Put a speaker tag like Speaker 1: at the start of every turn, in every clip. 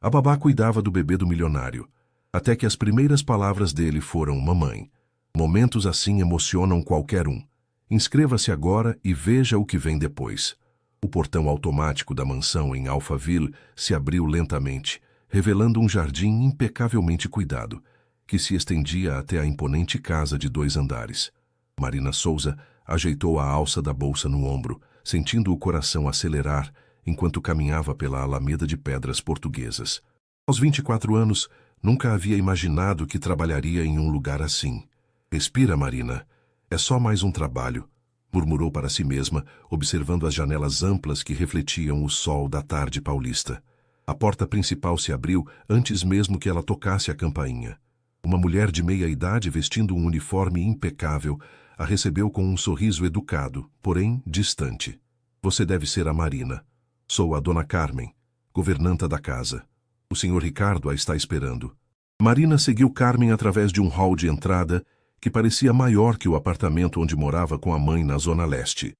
Speaker 1: A babá cuidava do bebê do milionário, até que as primeiras palavras dele foram mamãe. Momentos assim emocionam qualquer um. Inscreva-se agora e veja o que vem depois. O portão automático da mansão em Alphaville se abriu lentamente, revelando um jardim impecavelmente cuidado, que se estendia até a imponente casa de 2 andares. Marina Souza ajeitou a alça da bolsa no ombro, sentindo o coração acelerar enquanto caminhava pela alameda de pedras portuguesas. Aos 24 anos, nunca havia imaginado que trabalharia em um lugar assim. Respira, Marina. É só mais um trabalho, murmurou para si mesma, observando as janelas amplas que refletiam o sol da tarde paulista. A porta principal se abriu antes mesmo que ela tocasse a campainha. Uma mulher de meia idade vestindo um uniforme impecável a recebeu com um sorriso educado, porém distante. Você deve ser a Marina. Sou a Dona Carmen, governanta da casa. O Sr. Ricardo a está esperando. Marina seguiu Carmen através de um hall de entrada que parecia maior que o apartamento onde morava com a mãe na Zona Leste.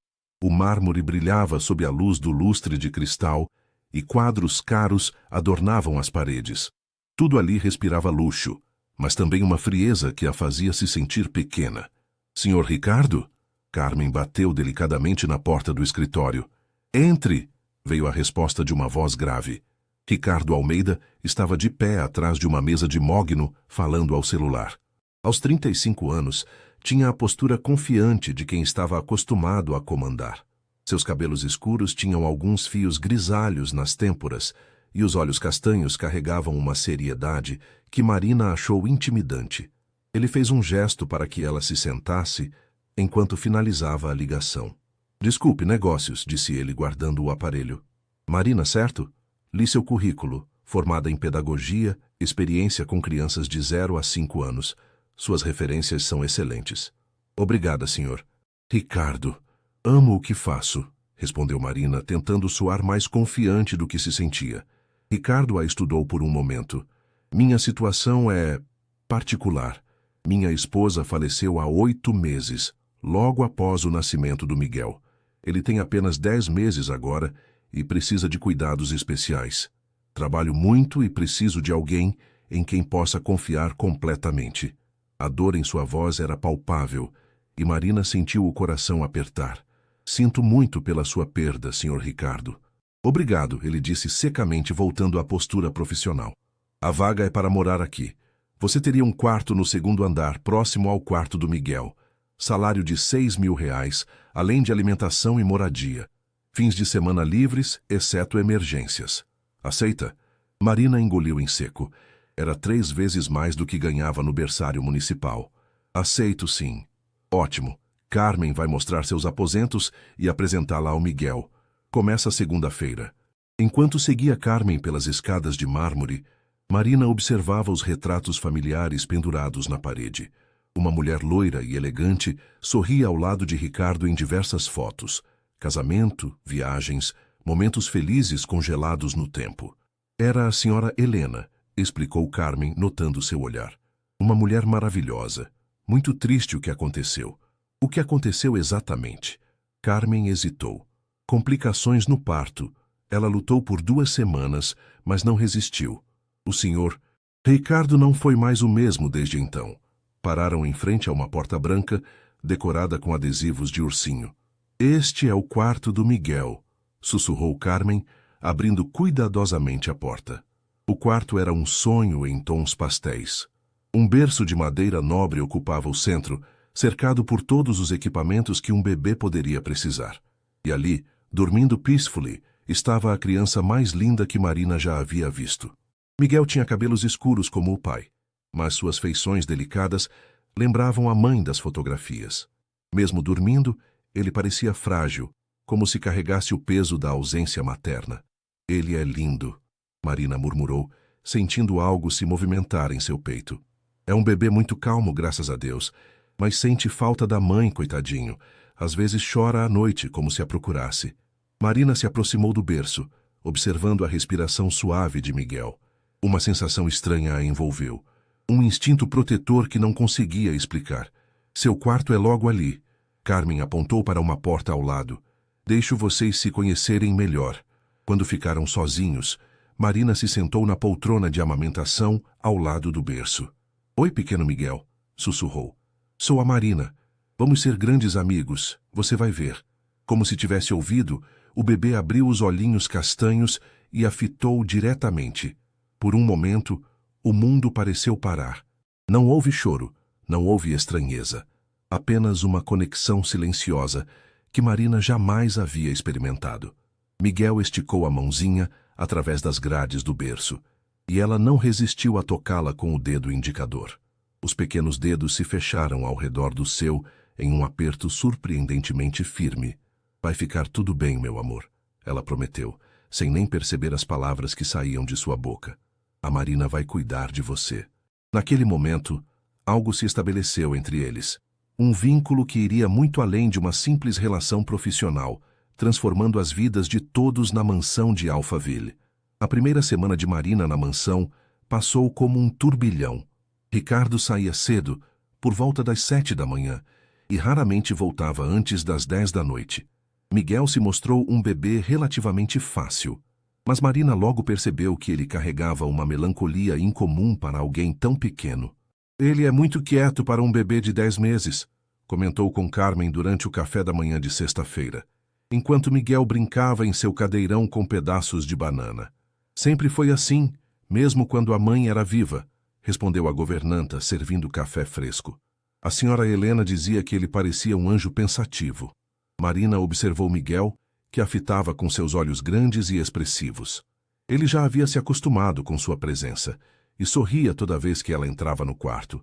Speaker 1: O mármore brilhava sob a luz do lustre de cristal e quadros caros adornavam as paredes. Tudo ali respirava luxo, mas também uma frieza que a fazia se sentir pequena. Sr. Ricardo? Carmen bateu delicadamente na porta do escritório. Entre! Veio a resposta de uma voz grave. Ricardo Almeida estava de pé atrás de uma mesa de mogno, falando ao celular. Aos 35 anos, tinha a postura confiante de quem estava acostumado a comandar. Seus cabelos escuros tinham alguns fios grisalhos nas têmporas e os olhos castanhos carregavam uma seriedade que Marina achou intimidante. Ele fez um gesto para que ela se sentasse enquanto finalizava a ligação. Desculpe, negócios, disse ele guardando o aparelho. Marina, certo? Li seu currículo, formada em pedagogia, experiência com crianças de 0 a 5 anos. Suas referências são excelentes. Obrigada, senhor. Ricardo, amo o que faço, respondeu Marina, tentando soar mais confiante do que se sentia. Ricardo a estudou por um momento. Minha situação é particular. Minha esposa faleceu há 8 meses, logo após o nascimento do Miguel. Ele tem apenas 10 meses agora e precisa de cuidados especiais. Trabalho muito e preciso de alguém em quem possa confiar completamente. A dor em sua voz era palpável e Marina sentiu o coração apertar. Sinto muito pela sua perda, Sr. Ricardo. Obrigado, ele disse secamente, voltando à postura profissional. A vaga é para morar aqui. Você teria um quarto no 2º andar, próximo ao quarto do Miguel. Salário de R$6.000, além de alimentação e moradia. Fins de semana livres, exceto emergências. Aceita? Marina engoliu em seco. Era 3 vezes mais do que ganhava no berçário municipal. Aceito, sim. Ótimo. Carmen vai mostrar seus aposentos e apresentá-la ao Miguel. Começa segunda-feira. Enquanto seguia Carmen pelas escadas de mármore, Marina observava os retratos familiares pendurados na parede. Uma mulher loira e elegante sorria ao lado de Ricardo em diversas fotos. Casamento, viagens, momentos felizes congelados no tempo. Era a senhora Helena, explicou Carmen, notando seu olhar. Uma mulher maravilhosa. Muito triste o que aconteceu. O que aconteceu exatamente? Carmen hesitou. Complicações no parto. Ela lutou por 2 semanas, mas não resistiu. O senhor... Ricardo não foi mais o mesmo desde então. Pararam em frente a uma porta branca, decorada com adesivos de ursinho. Este é o quarto do Miguel, sussurrou Carmen, abrindo cuidadosamente a porta. O quarto era um sonho em tons pastéis. Um berço de madeira nobre ocupava o centro, cercado por todos os equipamentos que um bebê poderia precisar. E ali, dormindo peacefully, estava a criança mais linda que Marina já havia visto. Miguel tinha cabelos escuros como o pai, mas suas feições delicadas lembravam a mãe das fotografias. Mesmo dormindo, ele parecia frágil, como se carregasse o peso da ausência materna. Ele é lindo, Marina murmurou, sentindo algo se movimentar em seu peito. É um bebê muito calmo, graças a Deus, mas sente falta da mãe, coitadinho. Às vezes chora à noite, como se a procurasse. Marina se aproximou do berço, observando a respiração suave de Miguel. Uma sensação estranha a envolveu. Um instinto protetor que não conseguia explicar. Seu quarto é logo ali. Carmen apontou para uma porta ao lado. Deixo vocês se conhecerem melhor. Quando ficaram sozinhos, Marina se sentou na poltrona de amamentação ao lado do berço. Oi, pequeno Miguel, sussurrou. Sou a Marina. Vamos ser grandes amigos, você vai ver. Como se tivesse ouvido, o bebê abriu os olhinhos castanhos e a fitou diretamente. Por um momento, o mundo pareceu parar. Não houve choro, não houve estranheza. Apenas uma conexão silenciosa que Marina jamais havia experimentado. Miguel esticou a mãozinha através das grades do berço, e ela não resistiu a tocá-la com o dedo indicador. Os pequenos dedos se fecharam ao redor do seu em um aperto surpreendentemente firme. Vai ficar tudo bem, meu amor, ela prometeu, sem nem perceber as palavras que saíam de sua boca. A Marina vai cuidar de você. Naquele momento, algo se estabeleceu entre eles. Um vínculo que iria muito além de uma simples relação profissional, transformando as vidas de todos na mansão de Alphaville. A primeira semana de Marina na mansão passou como um turbilhão. Ricardo saía cedo, por volta das 7 da manhã, e raramente voltava antes das 10 da noite. Miguel se mostrou um bebê relativamente fácil, mas Marina logo percebeu que ele carregava uma melancolia incomum para alguém tão pequeno. Ele é muito quieto para um bebê de 10 meses, comentou com Carmen durante o café da manhã de sexta-feira, enquanto Miguel brincava em seu cadeirão com pedaços de banana. Sempre foi assim, mesmo quando a mãe era viva, respondeu a governanta, servindo café fresco. A senhora Helena dizia que ele parecia um anjo pensativo. Marina observou Miguel, que a fitava com seus olhos grandes e expressivos. Ele já havia se acostumado com sua presença e sorria toda vez que ela entrava no quarto.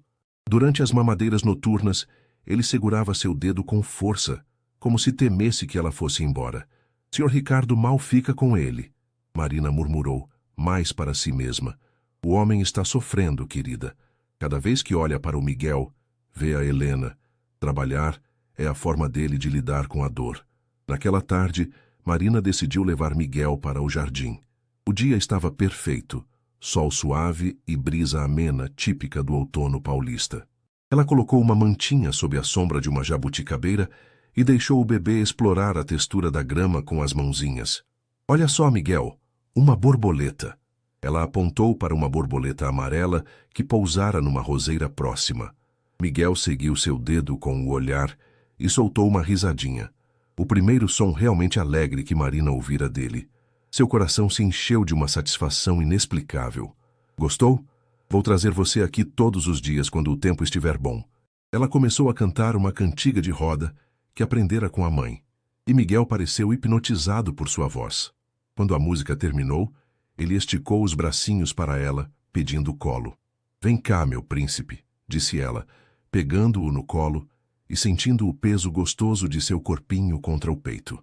Speaker 1: Durante as mamadeiras noturnas, ele segurava seu dedo com força, como se temesse que ela fosse embora. Sr. Ricardo mal fica com ele, Marina murmurou, mais para si mesma. O homem está sofrendo, querida. Cada vez que olha para o Miguel, vê a Helena. Trabalhar é a forma dele de lidar com a dor. Naquela tarde, Marina decidiu levar Miguel para o jardim. O dia estava perfeito, sol suave e brisa amena típica do outono paulista. Ela colocou uma mantinha sob a sombra de uma jabuticabeira e deixou o bebê explorar a textura da grama com as mãozinhas. Olha só, Miguel, uma borboleta. Ela apontou para uma borboleta amarela que pousara numa roseira próxima. Miguel seguiu seu dedo com o olhar e soltou uma risadinha. O primeiro som realmente alegre que Marina ouvira dele. Seu coração se encheu de uma satisfação inexplicável. Gostou? Vou trazer você aqui todos os dias quando o tempo estiver bom. Ela começou a cantar uma cantiga de roda que aprendera com a mãe, e Miguel pareceu hipnotizado por sua voz. Quando a música terminou, ele esticou os bracinhos para ela, pedindo colo. Vem cá, meu príncipe, disse ela, pegando-o no colo e sentindo o peso gostoso de seu corpinho contra o peito.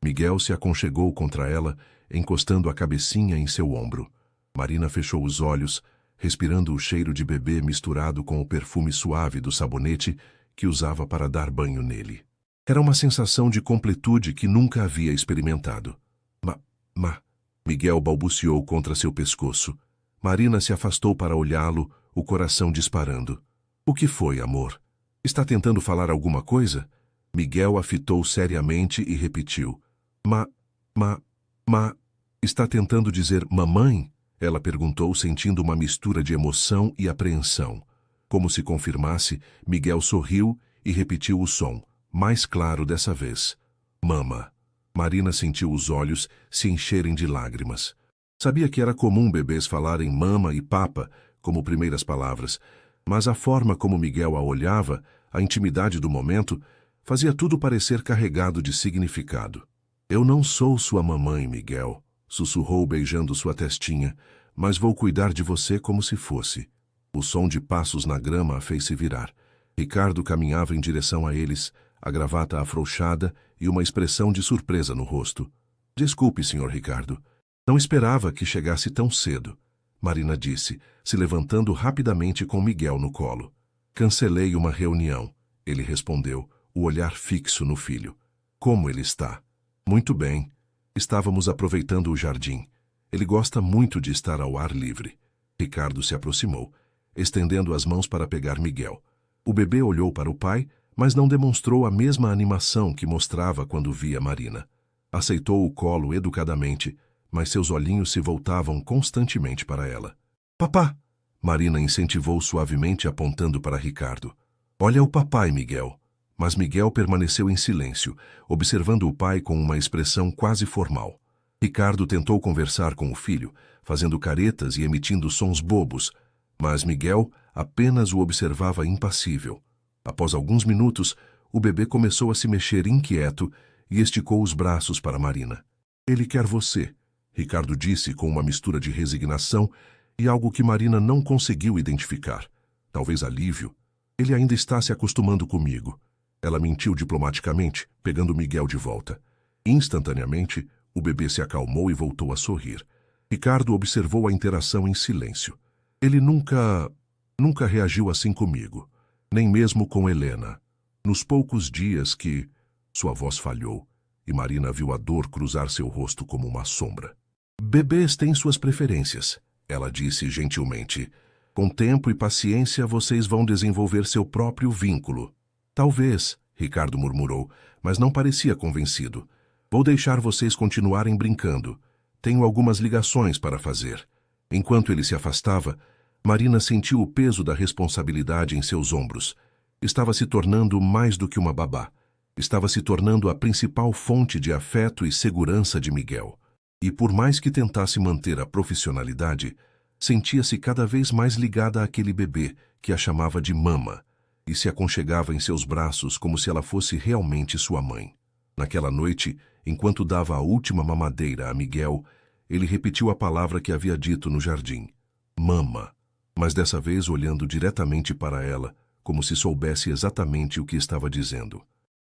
Speaker 1: Miguel se aconchegou contra ela, encostando a cabecinha em seu ombro. Marina fechou os olhos, respirando o cheiro de bebê misturado com o perfume suave do sabonete que usava para dar banho nele. Era uma sensação de completude que nunca havia experimentado. Miguel balbuciou contra seu pescoço. Marina se afastou para olhá-lo, o coração disparando. O que foi, amor? Está tentando falar alguma coisa? Miguel a fitou seriamente e repetiu. Está tentando dizer mamãe? Ela perguntou, sentindo uma mistura de emoção e apreensão. Como se confirmasse, Miguel sorriu e repetiu o som, mais claro dessa vez. Mama. Marina sentiu os olhos se encherem de lágrimas. Sabia que era comum bebês falarem mama e papa como primeiras palavras, mas a forma como Miguel a olhava, a intimidade do momento, fazia tudo parecer carregado de significado. Eu não sou sua mamãe, Miguel, sussurrou beijando sua testinha, mas vou cuidar de você como se fosse. O som de passos na grama a fez se virar. Ricardo caminhava em direção a eles, a gravata afrouxada e uma expressão de surpresa no rosto. Desculpe, Sr. Ricardo. Não esperava que chegasse tão cedo, Marina disse, se levantando rapidamente com Miguel no colo. Cancelei uma reunião, ele respondeu, o olhar fixo no filho. Como ele está? Muito bem. Estávamos aproveitando o jardim. Ele gosta muito de estar ao ar livre. Ricardo se aproximou, estendendo as mãos para pegar Miguel. O bebê olhou para o pai, mas não demonstrou a mesma animação que mostrava quando via Marina. Aceitou o colo educadamente, mas seus olhinhos se voltavam constantemente para ela. Papá! Marina incentivou suavemente apontando para Ricardo. Olha o papai, Miguel. Mas Miguel permaneceu em silêncio, observando o pai com uma expressão quase formal. Ricardo tentou conversar com o filho, fazendo caretas e emitindo sons bobos, mas Miguel apenas o observava impassível. Após alguns minutos, o bebê começou a se mexer inquieto e esticou os braços para Marina. Ele quer você, Ricardo disse com uma mistura de resignação e algo que Marina não conseguiu identificar. Talvez alívio. Ele ainda está se acostumando comigo. Ela mentiu diplomaticamente, pegando Miguel de volta. Instantaneamente, o bebê se acalmou e voltou a sorrir. Ricardo observou a interação em silêncio. Ele nunca reagiu assim comigo, nem mesmo com Helena. Nos poucos dias que sua voz falhou e Marina viu a dor cruzar seu rosto como uma sombra. Bebês têm suas preferências, ela disse gentilmente. Com tempo e paciência vocês vão desenvolver seu próprio vínculo. Talvez, Ricardo murmurou, mas não parecia convencido. Vou deixar vocês continuarem brincando. Tenho algumas ligações para fazer. Enquanto ele se afastava, Marina sentiu o peso da responsabilidade em seus ombros. Estava se tornando mais do que uma babá. Estava se tornando a principal fonte de afeto e segurança de Miguel. E por mais que tentasse manter a profissionalidade, sentia-se cada vez mais ligada àquele bebê que a chamava de mama e se aconchegava em seus braços como se ela fosse realmente sua mãe. Naquela noite, enquanto dava a última mamadeira a Miguel, ele repetiu a palavra que havia dito no jardim. Mama. Mas dessa vez olhando diretamente para ela, como se soubesse exatamente o que estava dizendo.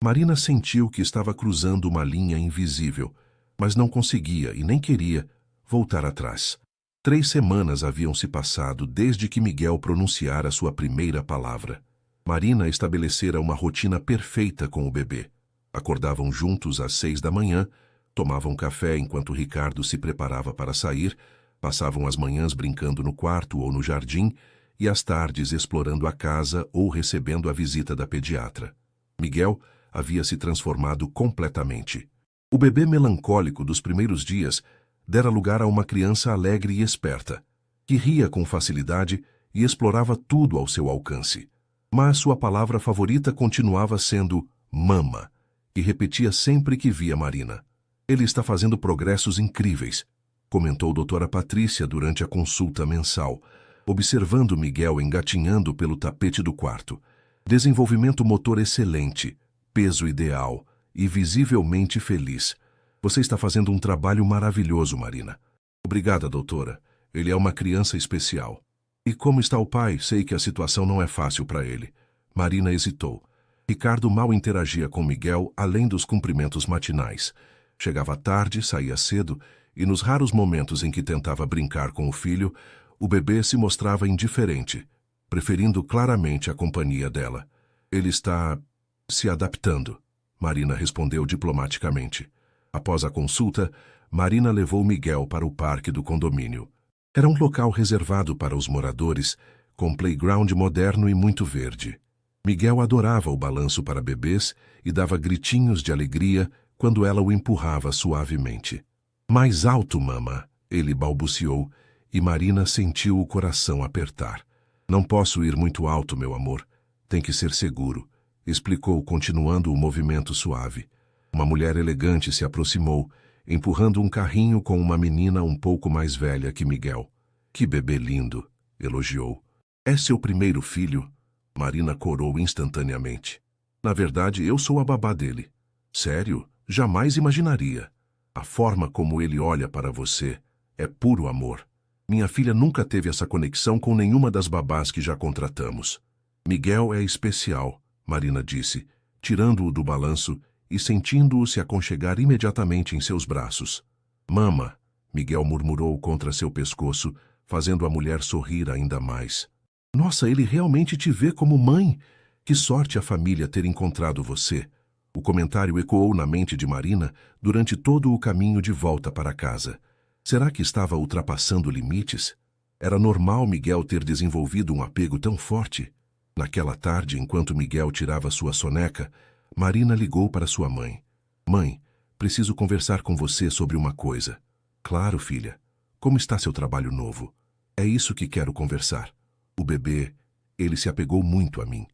Speaker 1: Marina sentiu que estava cruzando uma linha invisível, mas não conseguia e nem queria voltar atrás. 3 semanas haviam se passado desde que Miguel pronunciara sua primeira palavra. Marina estabelecera uma rotina perfeita com o bebê. Acordavam juntos às 6 da manhã, tomavam café enquanto Ricardo se preparava para sair, passavam as manhãs brincando no quarto ou no jardim e as tardes explorando a casa ou recebendo a visita da pediatra. Miguel havia se transformado completamente. O bebê melancólico dos primeiros dias dera lugar a uma criança alegre e esperta, que ria com facilidade e explorava tudo ao seu alcance. Mas sua palavra favorita continuava sendo mama, e repetia sempre que via Marina. Ele está fazendo progressos incríveis, comentou doutora Patrícia durante a consulta mensal, observando Miguel engatinhando pelo tapete do quarto. Desenvolvimento motor excelente, peso ideal e visivelmente feliz. Você está fazendo um trabalho maravilhoso, Marina. Obrigada, doutora. Ele é uma criança especial. E como está o pai? Sei que a situação não é fácil para ele. Marina hesitou. Ricardo mal interagia com Miguel além dos cumprimentos matinais. Chegava tarde, saía cedo, e nos raros momentos em que tentava brincar com o filho, o bebê se mostrava indiferente, preferindo claramente a companhia dela. Ele está se adaptando, Marina respondeu diplomaticamente. Após a consulta, Marina levou Miguel para o parque do condomínio. Era um local reservado para os moradores, com playground moderno e muito verde. Miguel adorava o balanço para bebês e dava gritinhos de alegria quando ela o empurrava suavemente. Mais alto, mama, ele balbuciou, e Marina sentiu o coração apertar. Não posso ir muito alto, meu amor. Tem que ser seguro, explicou, continuando o movimento suave. Uma mulher elegante se aproximou, empurrando um carrinho com uma menina um pouco mais velha que Miguel. Que bebê lindo, elogiou. É seu primeiro filho? Marina corou instantaneamente. Na verdade, eu sou a babá dele. Sério? Jamais imaginaria. A forma como ele olha para você é puro amor. Minha filha nunca teve essa conexão com nenhuma das babás que já contratamos. Miguel é especial, Marina disse, tirando-o do balanço e sentindo-o se aconchegar imediatamente em seus braços. Mama, Miguel murmurou contra seu pescoço, fazendo a mulher sorrir ainda mais. Nossa, ele realmente te vê como mãe. Que sorte a família ter encontrado você. O comentário ecoou na mente de Marina durante todo o caminho de volta para casa. Será que estava ultrapassando limites? Era normal Miguel ter desenvolvido um apego tão forte? Naquela tarde, enquanto Miguel tirava sua soneca, Marina ligou para sua mãe. Mãe, preciso conversar com você sobre uma coisa. Claro, filha. Como está seu trabalho novo? É isso que quero conversar. O bebê, ele se apegou muito a mim.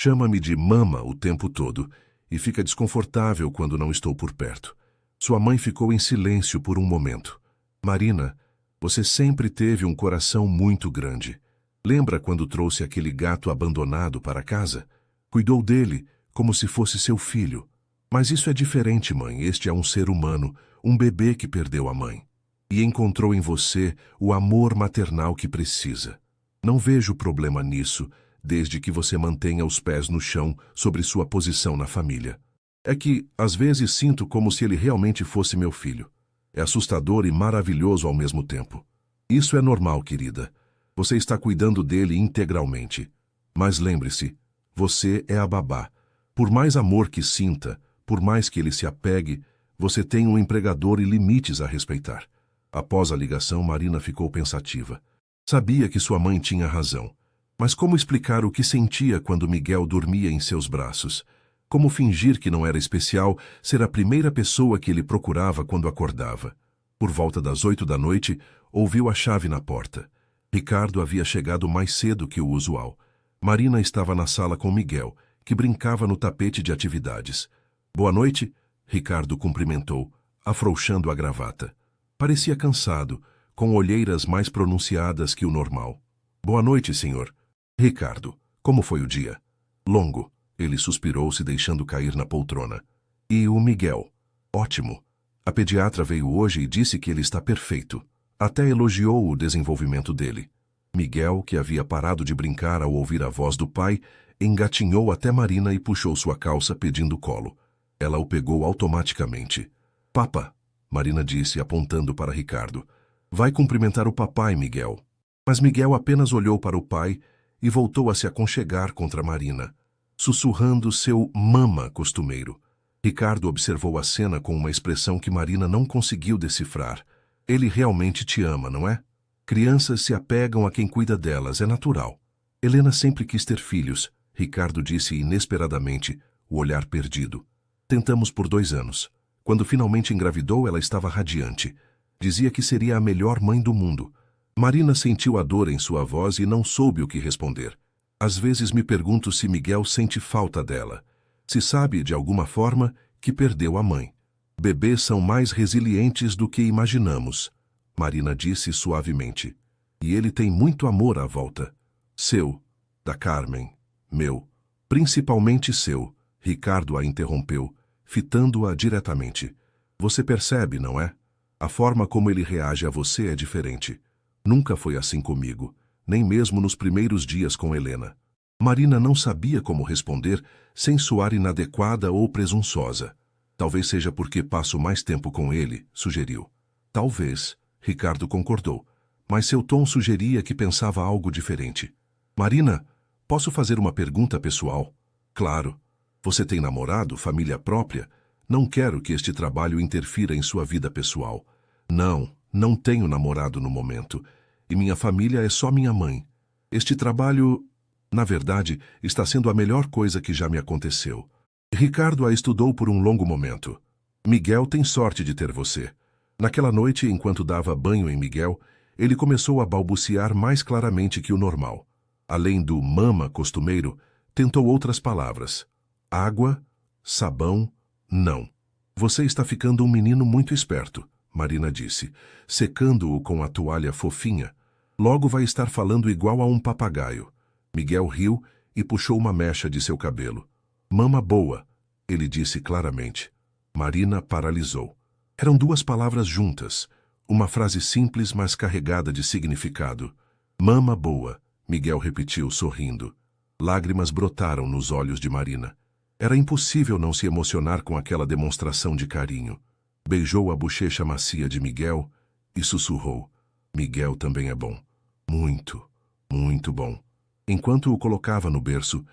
Speaker 1: Chama-me de mama o tempo todo e fica desconfortável quando não estou por perto. Sua mãe ficou em silêncio por um momento. Marina, você sempre teve um coração muito grande. Lembra quando trouxe aquele gato abandonado para casa? Cuidou dele como se fosse seu filho. Mas isso é diferente, mãe. Este é um ser humano, um bebê que perdeu a mãe. E encontrou em você o amor maternal que precisa. Não vejo problema nisso, desde que você mantenha os pés no chão sobre sua posição na família. É que, às vezes, sinto como se ele realmente fosse meu filho. É assustador e maravilhoso ao mesmo tempo. Isso é normal, querida. Você está cuidando dele integralmente. Mas lembre-se, você é a babá. Por mais amor que sinta, por mais que ele se apegue, você tem um empregador e limites a respeitar. Após a ligação, Marina ficou pensativa. Sabia que sua mãe tinha razão. Mas como explicar o que sentia quando Miguel dormia em seus braços? Como fingir que não era especial ser a primeira pessoa que ele procurava quando acordava? Por volta das 8 da noite, ouviu a chave na porta. Ricardo havia chegado mais cedo que o usual. Marina estava na sala com Miguel, que brincava no tapete de atividades. Boa noite, Ricardo cumprimentou, afrouxando a gravata. Parecia cansado, com olheiras mais pronunciadas que o normal. Boa noite, senhor. Ricardo, como foi o dia? Longo. Ele suspirou, se deixando cair na poltrona. E o Miguel? Ótimo. A pediatra veio hoje e disse que ele está perfeito. Até elogiou o desenvolvimento dele. Miguel, que havia parado de brincar ao ouvir a voz do pai, engatinhou até Marina e puxou sua calça pedindo colo. Ela o pegou automaticamente. Papa, Marina disse, apontando para Ricardo. Vai cumprimentar o papai, Miguel. Mas Miguel apenas olhou para o pai e voltou a se aconchegar contra Marina, sussurrando seu mama costumeiro. Ricardo observou a cena com uma expressão que Marina não conseguiu decifrar. Ele realmente te ama, não é? Crianças se apegam a quem cuida delas, é natural. Helena sempre quis ter filhos, Ricardo disse inesperadamente, o olhar perdido. Tentamos por 2 anos. Quando finalmente engravidou, ela estava radiante. Dizia que seria a melhor mãe do mundo. Marina sentiu a dor em sua voz e não soube o que responder. Às vezes me pergunto se Miguel sente falta dela. Se sabe, de alguma forma, que perdeu a mãe. Bebês são mais resilientes do que imaginamos, Marina disse suavemente. E ele tem muito amor à volta. Seu, da Carmen, meu, principalmente seu, Ricardo a interrompeu, fitando-a diretamente. Você percebe, não é? A forma como ele reage a você é diferente. Nunca foi assim comigo, nem mesmo nos primeiros dias com Helena. Marina não sabia como responder sem soar inadequada ou presunçosa. Talvez seja porque passo mais tempo com ele, sugeriu. Talvez, Ricardo concordou, mas seu tom sugeria que pensava algo diferente. Marina, posso fazer uma pergunta pessoal? Claro. Você tem namorado, família própria? Não quero que este trabalho interfira em sua vida pessoal. Não tenho namorado no momento. E minha família é só minha mãe. Este trabalho, na verdade, está sendo a melhor coisa que já me aconteceu. Ricardo a estudou por um longo momento. Miguel tem sorte de ter você. Naquela noite, enquanto dava banho em Miguel, ele começou a balbuciar mais claramente que o normal. Além do mama costumeiro, tentou outras palavras. Água, sabão, não. Você está ficando um menino muito esperto, Marina disse, secando-o com a toalha fofinha. Logo vai estar falando igual a um papagaio. Miguel riu e puxou uma mecha de seu cabelo. Mama boa, ele disse claramente. Marina paralisou. Eram 2 palavras juntas, uma frase simples, mas carregada de significado. Mama boa, Miguel repetiu, sorrindo. Lágrimas brotaram nos olhos de Marina. Era impossível não se emocionar com aquela demonstração de carinho. Beijou a bochecha macia de Miguel e sussurrou. Miguel também é bom. Muito, muito bom. Enquanto o colocava no berço,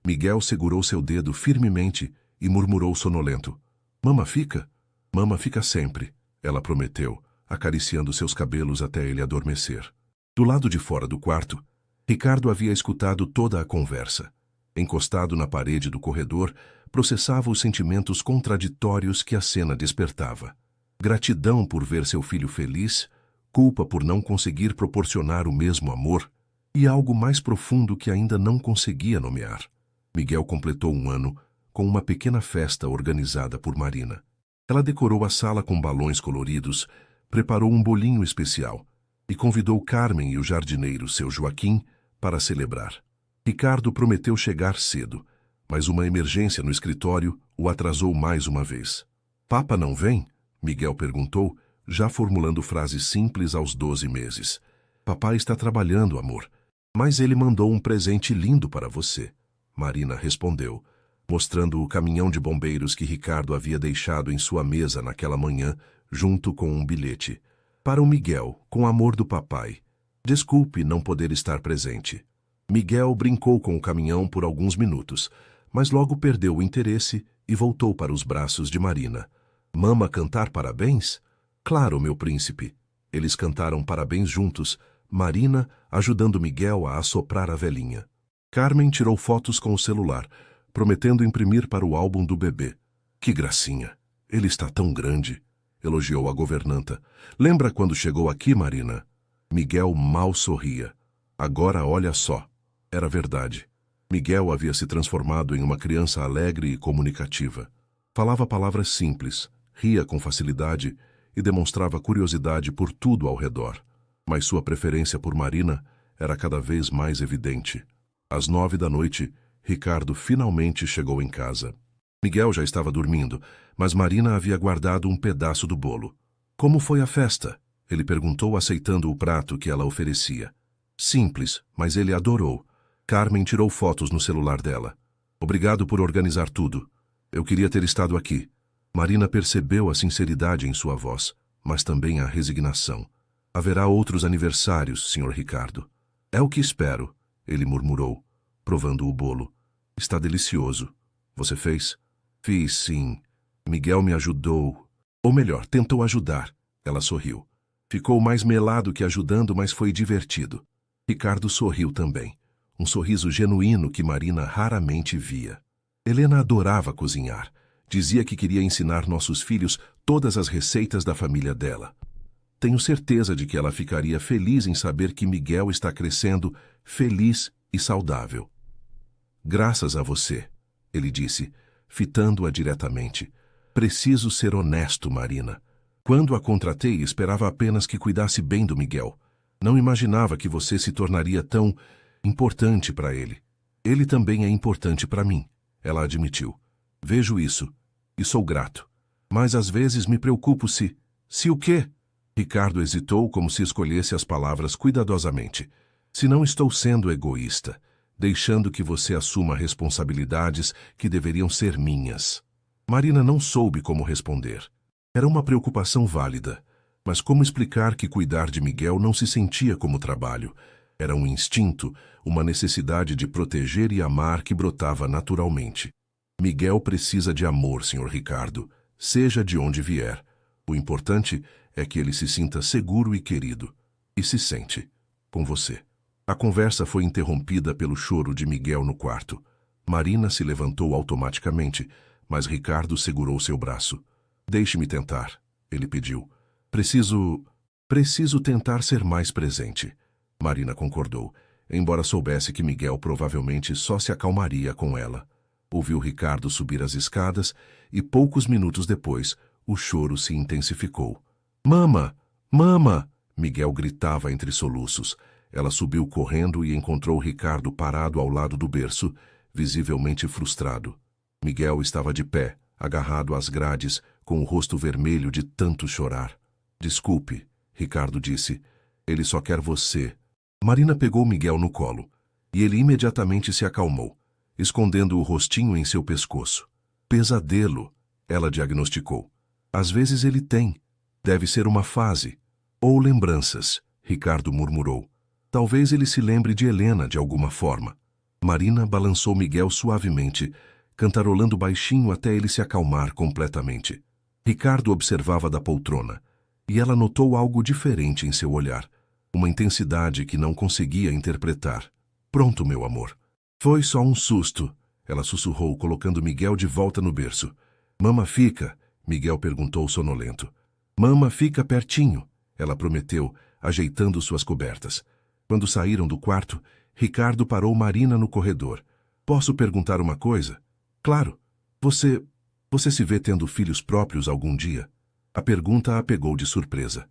Speaker 1: Miguel segurou seu dedo firmemente e murmurou sonolento. Mama fica? Mama fica sempre, ela prometeu, acariciando seus cabelos até ele adormecer. Do lado de fora do quarto, Ricardo havia escutado toda a conversa. Encostado na parede do corredor, processava os sentimentos contraditórios que a cena despertava. Gratidão por ver seu filho feliz, culpa por não conseguir proporcionar o mesmo amor e algo mais profundo que ainda não conseguia nomear. Miguel completou 1 ano com uma pequena festa organizada por Marina. Ela decorou a sala com balões coloridos, preparou um bolinho especial e convidou Carmen e o jardineiro, seu Joaquim, para celebrar. Ricardo prometeu chegar cedo, mas uma emergência no escritório o atrasou mais uma vez. Papa não vem? Miguel perguntou, já formulando frases simples aos 12 meses. Papai está trabalhando, amor, mas ele mandou um presente lindo para você. Marina respondeu, mostrando o caminhão de bombeiros que Ricardo havia deixado em sua mesa naquela manhã, junto com um bilhete. Para o Miguel, com amor do papai. Desculpe não poder estar presente. Miguel brincou com o caminhão por alguns minutos, mas logo perdeu o interesse e voltou para os braços de Marina. Mama cantar parabéns? Claro, meu príncipe. Eles cantaram parabéns juntos, Marina ajudando Miguel a assoprar a velhinha. Carmen tirou fotos com o celular, prometendo imprimir para o álbum do bebê. Que gracinha! Ele está tão grande, elogiou a governanta. Lembra quando chegou aqui, Marina? Miguel mal sorria. Agora olha só. Era verdade. Miguel havia se transformado em uma criança alegre e comunicativa. Falava palavras simples, ria com facilidade e demonstrava curiosidade por tudo ao redor. Mas sua preferência por Marina era cada vez mais evidente. Às 9 da noite, Ricardo finalmente chegou em casa. Miguel já estava dormindo, mas Marina havia guardado um pedaço do bolo. Como foi a festa? Ele perguntou, aceitando o prato que ela oferecia. Simples, mas ele adorou. Carmen tirou fotos no celular dela. Obrigado por organizar tudo. Eu queria ter estado aqui. Marina percebeu a sinceridade em sua voz, mas também a resignação. Haverá outros aniversários, Sr. Ricardo. É o que espero, ele murmurou, provando o bolo. Está delicioso. Você fez? Fiz, sim. Miguel me ajudou. Ou melhor, tentou ajudar. Ela sorriu. Ficou mais melado que ajudando, mas foi divertido. Ricardo sorriu também. Um sorriso genuíno que Marina raramente via. Helena adorava cozinhar. Dizia que queria ensinar nossos filhos todas as receitas da família dela. Tenho certeza de que ela ficaria feliz em saber que Miguel está crescendo feliz e saudável. Graças a você, ele disse, fitando-a diretamente. Preciso ser honesto, Marina. Quando a contratei, esperava apenas que cuidasse bem do Miguel. Não imaginava que você se tornaria tão importante para ele. Ele também é importante para mim, ela admitiu. Vejo isso, e sou grato. Mas às vezes me preocupo se... Se o quê? Ricardo hesitou como se escolhesse as palavras cuidadosamente. Se não estou sendo egoísta, deixando que você assuma responsabilidades que deveriam ser minhas. Marina não soube como responder. Era uma preocupação válida, mas como explicar que cuidar de Miguel não se sentia como trabalho? Era um instinto, uma necessidade de proteger e amar que brotava naturalmente. Miguel precisa de amor, Sr. Ricardo, seja de onde vier. O importante é que ele se sinta seguro e querido. E se sente. Com você. A conversa foi interrompida pelo choro de Miguel no quarto. Marina se levantou automaticamente, mas Ricardo segurou seu braço. Deixe-me tentar, ele pediu. Preciso tentar ser mais presente. Marina concordou, embora soubesse que Miguel provavelmente só se acalmaria com ela. Ouviu Ricardo subir as escadas e, poucos minutos depois, o choro se intensificou. Mama! Mama! Miguel gritava entre soluços. Ela subiu correndo e encontrou Ricardo parado ao lado do berço, visivelmente frustrado. Miguel estava de pé, agarrado às grades, com o rosto vermelho de tanto chorar. Desculpe, Ricardo disse. Ele só quer você. Marina pegou Miguel no colo, e ele imediatamente se acalmou, escondendo o rostinho em seu pescoço. Pesadelo, ela diagnosticou. Às vezes ele tem. Deve ser uma fase. Ou lembranças, Ricardo murmurou. Talvez ele se lembre de Helena de alguma forma. Marina balançou Miguel suavemente, cantarolando baixinho até ele se acalmar completamente. Ricardo observava da poltrona, e ela notou algo diferente em seu olhar. Uma intensidade que não conseguia interpretar. Pronto, meu amor. Foi só um susto, ela sussurrou, colocando Miguel de volta no berço. Mama fica? Miguel perguntou sonolento. Mama, fica pertinho, ela prometeu, ajeitando suas cobertas. Quando saíram do quarto, Ricardo parou Marina no corredor. Posso perguntar uma coisa? Claro. Você se vê tendo filhos próprios algum dia? A pergunta a pegou de surpresa.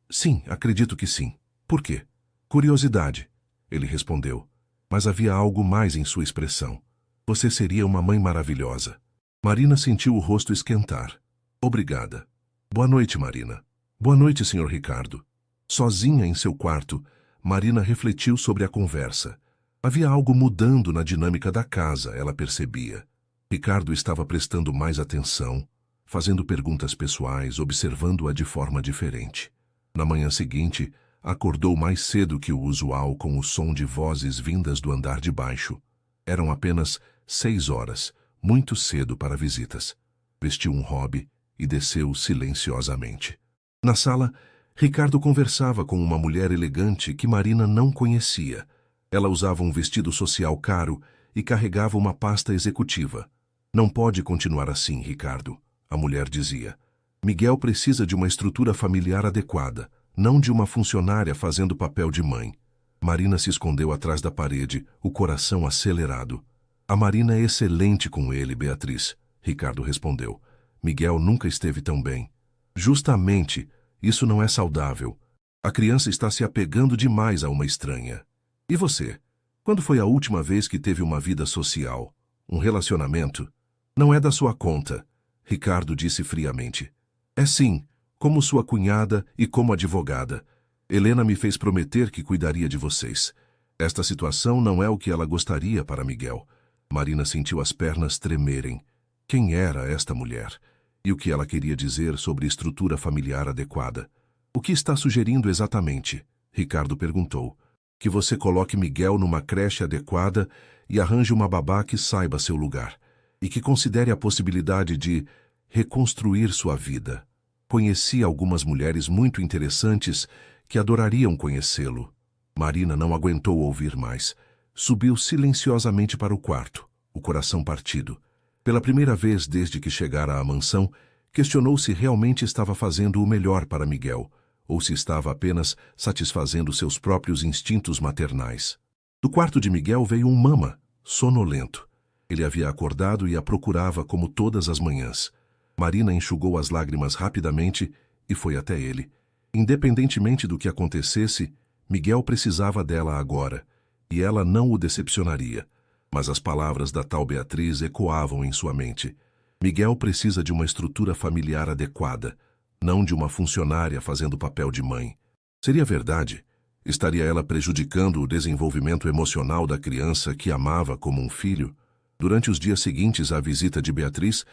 Speaker 1: Sim, acredito que sim. Por quê? Curiosidade, ele respondeu. Mas havia algo mais em sua expressão. Você seria uma mãe maravilhosa. Marina sentiu o rosto esquentar. Obrigada. Boa noite, Marina. Boa noite, Sr. Ricardo. Sozinha em seu quarto, Marina refletiu sobre a conversa. Havia algo mudando na dinâmica da casa, ela percebia. Ricardo estava prestando mais atenção, fazendo perguntas pessoais, observando-a de forma diferente. Na manhã seguinte, acordou mais cedo que o usual com o som de vozes vindas do andar de baixo. Eram apenas 6 horas, muito cedo para visitas. Vestiu um hobby e desceu silenciosamente. Na sala, Ricardo conversava com uma mulher elegante que Marina não conhecia. Ela usava um vestido social caro e carregava uma pasta executiva. Não pode continuar assim, Ricardo, a mulher dizia. Miguel precisa de uma estrutura familiar adequada, não de uma funcionária fazendo papel de mãe. Marina se escondeu atrás da parede, o coração acelerado. A Marina é excelente com ele, Beatriz, Ricardo respondeu. Miguel nunca esteve tão bem. Justamente, isso não é saudável. A criança está se apegando demais a uma estranha. E você? Quando foi a última vez que teve uma vida social? Um relacionamento? Não é da sua conta, Ricardo disse friamente. É sim, como sua cunhada e como advogada. Helena me fez prometer que cuidaria de vocês. Esta situação não é o que ela gostaria para Miguel. Marina sentiu as pernas tremerem. Quem era esta mulher? E o que ela queria dizer sobre estrutura familiar adequada? O que está sugerindo exatamente? Ricardo perguntou. Que você coloque Miguel numa creche adequada e arranje uma babá que saiba seu lugar. E que considere a possibilidade de reconstruir sua vida. Conheci algumas mulheres muito interessantes que adorariam conhecê-lo. Marina não aguentou ouvir mais. Subiu silenciosamente para o quarto, o coração partido. Pela primeira vez desde que chegara à mansão, questionou se realmente estava fazendo o melhor para Miguel, ou se estava apenas satisfazendo seus próprios instintos maternais. Do quarto de Miguel veio um mama, sonolento. Ele havia acordado e a procurava como todas as manhãs. Marina enxugou as lágrimas rapidamente e foi até ele. Independentemente do que acontecesse, Miguel precisava dela agora, e ela não o decepcionaria. Mas as palavras da tal Beatriz ecoavam em sua mente. Miguel precisa de uma estrutura familiar adequada, não de uma funcionária fazendo papel de mãe. Seria verdade? Estaria ela prejudicando o desenvolvimento emocional da criança que amava como um filho? Durante os dias seguintes à visita de Beatriz,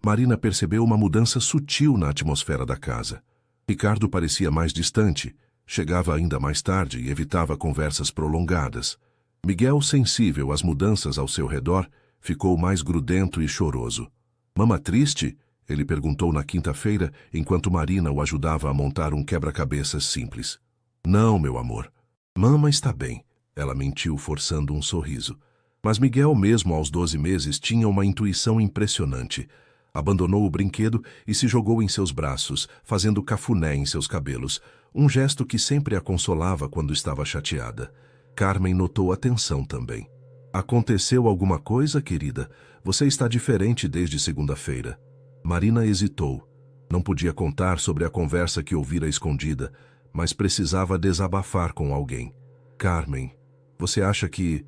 Speaker 1: Marina percebeu uma mudança sutil na atmosfera da casa. Ricardo parecia mais distante, chegava ainda mais tarde e evitava conversas prolongadas. Miguel, sensível às mudanças ao seu redor, ficou mais grudento e choroso. Mama triste? Ele perguntou na quinta-feira, enquanto Marina o ajudava a montar um quebra-cabeças simples. Não, meu amor. Mama está bem, ela mentiu, forçando um sorriso. Mas Miguel, mesmo aos 12 meses, tinha uma intuição impressionante. Abandonou o brinquedo e se jogou em seus braços, fazendo cafuné em seus cabelos, um gesto que sempre a consolava quando estava chateada. Carmen notou a tensão também. Aconteceu alguma coisa, querida? Você está diferente desde segunda-feira. Marina hesitou. Não podia contar sobre a conversa que ouvira escondida, mas precisava desabafar com alguém. Carmen, você acha que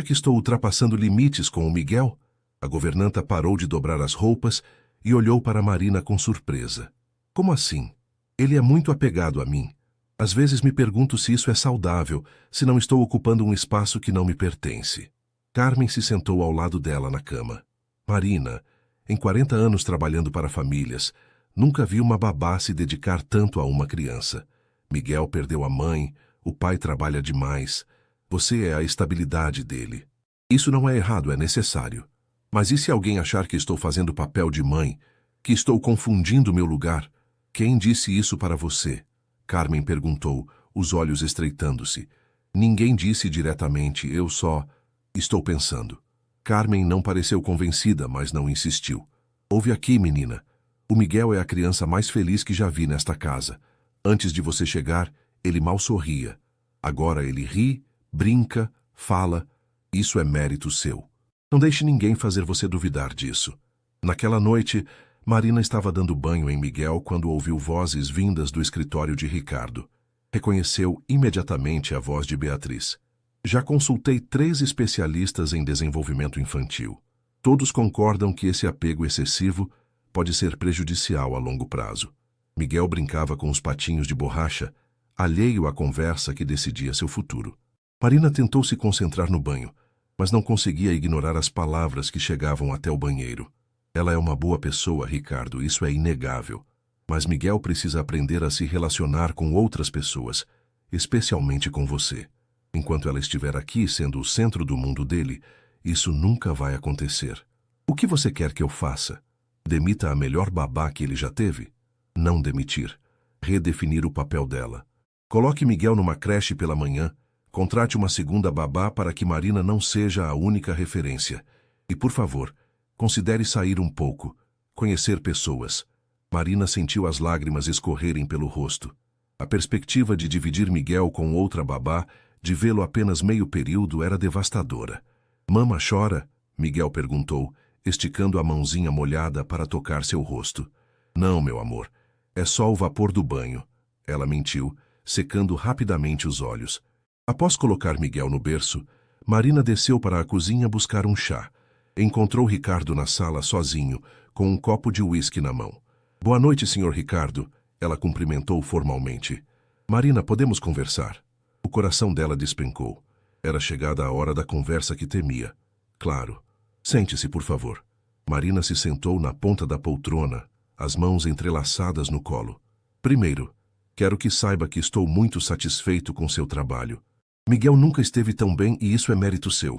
Speaker 1: estou ultrapassando limites com o Miguel? A governanta parou de dobrar as roupas e olhou para Marina com surpresa. Como assim? Ele é muito apegado a mim. Às vezes me pergunto se isso é saudável, se não estou ocupando um espaço que não me pertence. Carmen se sentou ao lado dela na cama. Marina, em 40 anos trabalhando para famílias, nunca vi uma babá se dedicar tanto a uma criança. Miguel perdeu a mãe, o pai trabalha demais. Você é a estabilidade dele. Isso não é errado, é necessário. Mas e se alguém achar que estou fazendo papel de mãe, que estou confundindo meu lugar? Quem disse isso para você? Carmen perguntou, os olhos estreitando-se. Ninguém disse diretamente, eu só... Estou pensando. Carmen não pareceu convencida, mas não insistiu. Ouve aqui, menina. O Miguel é a criança mais feliz que já vi nesta casa. Antes de você chegar, ele mal sorria. Agora ele ri, brinca, fala. Isso é mérito seu. Não deixe ninguém fazer você duvidar disso. Naquela noite, Marina estava dando banho em Miguel quando ouviu vozes vindas do escritório de Ricardo. Reconheceu imediatamente a voz de Beatriz. Já consultei 3 especialistas em desenvolvimento infantil. Todos concordam que esse apego excessivo pode ser prejudicial a longo prazo. Miguel brincava com os patinhos de borracha, alheio à conversa que decidia seu futuro. Marina tentou se concentrar no banho, mas não conseguia ignorar as palavras que chegavam até o banheiro. Ela é uma boa pessoa, Ricardo, isso é inegável. Mas Miguel precisa aprender a se relacionar com outras pessoas, especialmente com você. Enquanto ela estiver aqui sendo o centro do mundo dele, isso nunca vai acontecer. O que você quer que eu faça? Demita a melhor babá que ele já teve? Não demitir. Redefinir o papel dela. Coloque Miguel numa creche pela manhã. Contrate uma segunda babá para que Marina não seja a única referência. E, por favor, considere sair um pouco, conhecer pessoas. Marina sentiu as lágrimas escorrerem pelo rosto. A perspectiva de dividir Miguel com outra babá, de vê-lo apenas meio período, era devastadora. Mama chora? Miguel perguntou, esticando a mãozinha molhada para tocar seu rosto. Não, meu amor. É só o vapor do banho. Ela mentiu, secando rapidamente os olhos. Após colocar Miguel no berço, Marina desceu para a cozinha buscar um chá. Encontrou Ricardo na sala sozinho, com um copo de uísque na mão. Boa noite, Sr. Ricardo. Ela cumprimentou formalmente. Marina, podemos conversar? O coração dela despencou. Era chegada a hora da conversa que temia. Claro. Sente-se, por favor. Marina se sentou na ponta da poltrona, as mãos entrelaçadas no colo. Primeiro, quero que saiba que estou muito satisfeito com seu trabalho. Miguel nunca esteve tão bem e isso é mérito seu.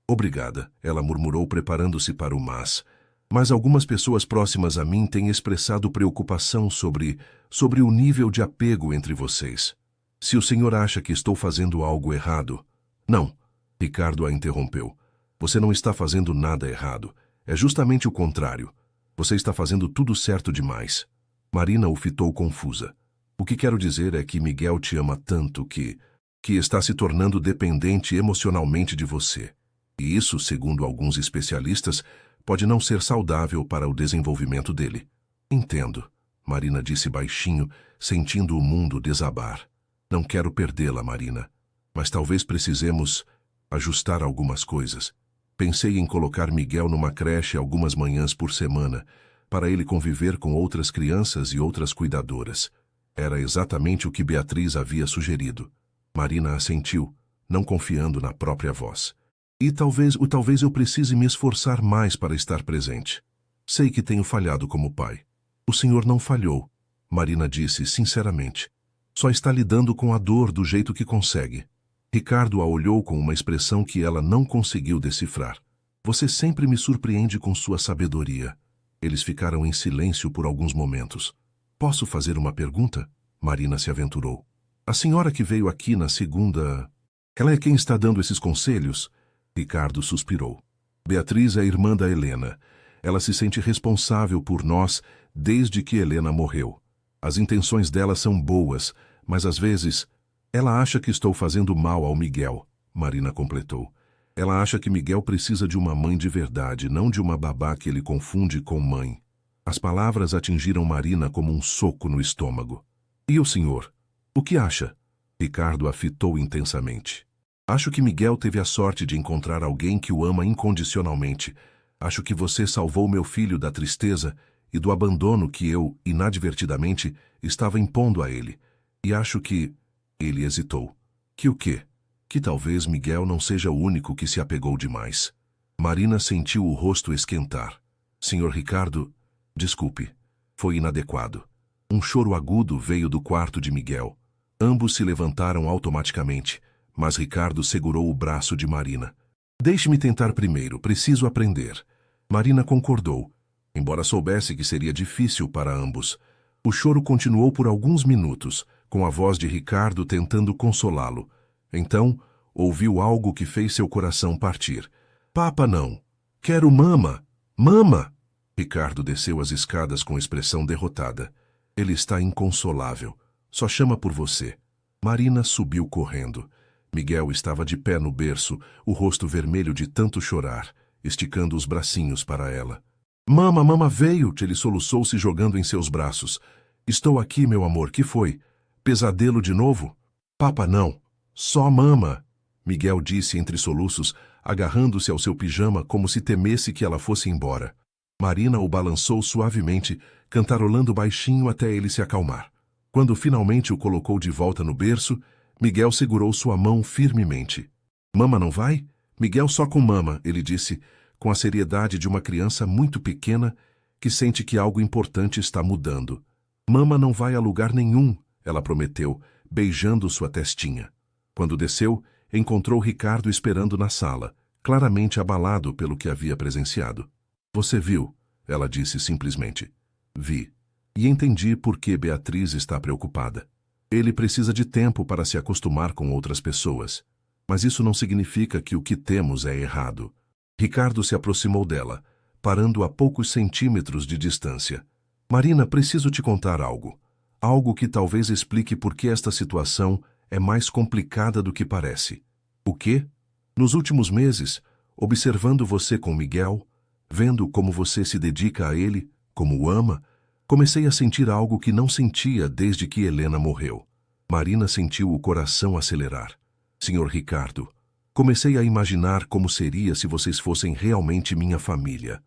Speaker 1: Obrigada, ela murmurou preparando-se para o mas algumas pessoas próximas a mim têm expressado preocupação sobre o nível de apego entre vocês. Se o senhor acha que estou fazendo algo errado... Não, Ricardo a interrompeu. Você não está fazendo nada errado. É justamente o contrário. Você está fazendo tudo certo demais. Marina o fitou confusa. O que quero dizer é que Miguel te ama tanto que está se tornando dependente emocionalmente de você. E isso, segundo alguns especialistas, pode não ser saudável para o desenvolvimento dele. Entendo, Marina disse baixinho, sentindo o mundo desabar. Não quero perdê-la, Marina. Mas talvez precisemos ajustar algumas coisas. Pensei em colocar Miguel numa creche algumas manhãs por semana, para ele conviver com outras crianças e outras cuidadoras. Era exatamente o que Beatriz havia sugerido. Marina assentiu, não confiando na própria voz. E talvez eu precise me esforçar mais para estar presente. Sei que tenho falhado como pai. O senhor não falhou, Marina disse sinceramente. Só está lidando com a dor do jeito que consegue. Ricardo a olhou com uma expressão que ela não conseguiu decifrar. Você sempre me surpreende com sua sabedoria. Eles ficaram em silêncio por alguns momentos. Posso fazer uma pergunta? Marina se aventurou. A senhora que veio aqui na segunda... Ela é quem está dando esses conselhos? Ricardo suspirou. Beatriz é irmã da Helena. Ela se sente responsável por nós desde que Helena morreu. As intenções dela são boas, mas às vezes... Ela acha que estou fazendo mal ao Miguel, Marina completou. Ela acha que Miguel precisa de uma mãe de verdade, não de uma babá que ele confunde com mãe. As palavras atingiram Marina como um soco no estômago. E o senhor? O que acha? Ricardo a fitou intensamente. Acho que Miguel teve a sorte de encontrar alguém que o ama incondicionalmente. Acho que você salvou meu filho da tristeza e do abandono que eu, inadvertidamente, estava impondo a ele. E acho que... Ele hesitou. Que o quê? Que talvez Miguel não seja o único que se apegou demais. Marina sentiu o rosto esquentar. Senhor Ricardo, desculpe. Foi inadequado. Um choro agudo veio do quarto de Miguel. Ambos se levantaram automaticamente, mas Ricardo segurou o braço de Marina. Deixe-me tentar primeiro, preciso aprender. Marina concordou, embora soubesse que seria difícil para ambos. O choro continuou por alguns minutos, com a voz de Ricardo tentando consolá-lo. Então, ouviu algo que fez seu coração partir. Papa não. Quero mama. Mama! Ricardo desceu as escadas com expressão derrotada. Ele está inconsolável. Só chama por você. Marina subiu correndo. Miguel estava de pé no berço, o rosto vermelho de tanto chorar, esticando os bracinhos para ela. Mama, mama veio, ele soluçou se jogando em seus braços. Estou aqui, meu amor, que foi? Pesadelo de novo? Papa não, só mama, Miguel disse entre soluços, agarrando-se ao seu pijama como se temesse que ela fosse embora. Marina o balançou suavemente, cantarolando baixinho até ele se acalmar. Quando finalmente o colocou de volta no berço, Miguel segurou sua mão firmemente. Mama não vai? Miguel só com mama, ele disse, com a seriedade de uma criança muito pequena que sente que algo importante está mudando. Mama não vai a lugar nenhum, ela prometeu, beijando sua testinha. Quando desceu, encontrou Ricardo esperando na sala, claramente abalado pelo que havia presenciado. Você viu? Ela disse simplesmente. Vi. E entendi por que Beatriz está preocupada. Ele precisa de tempo para se acostumar com outras pessoas. Mas isso não significa que o que temos é errado. Ricardo se aproximou dela, parando a poucos centímetros de distância. Marina, preciso te contar algo. Algo que talvez explique por que esta situação é mais complicada do que parece. O quê? Nos últimos meses, observando você com Miguel, vendo como você se dedica a ele, como o ama, comecei a sentir algo que não sentia desde que Helena morreu. Marina sentiu o coração acelerar. Senhor Ricardo, comecei a imaginar como seria se vocês fossem realmente minha família.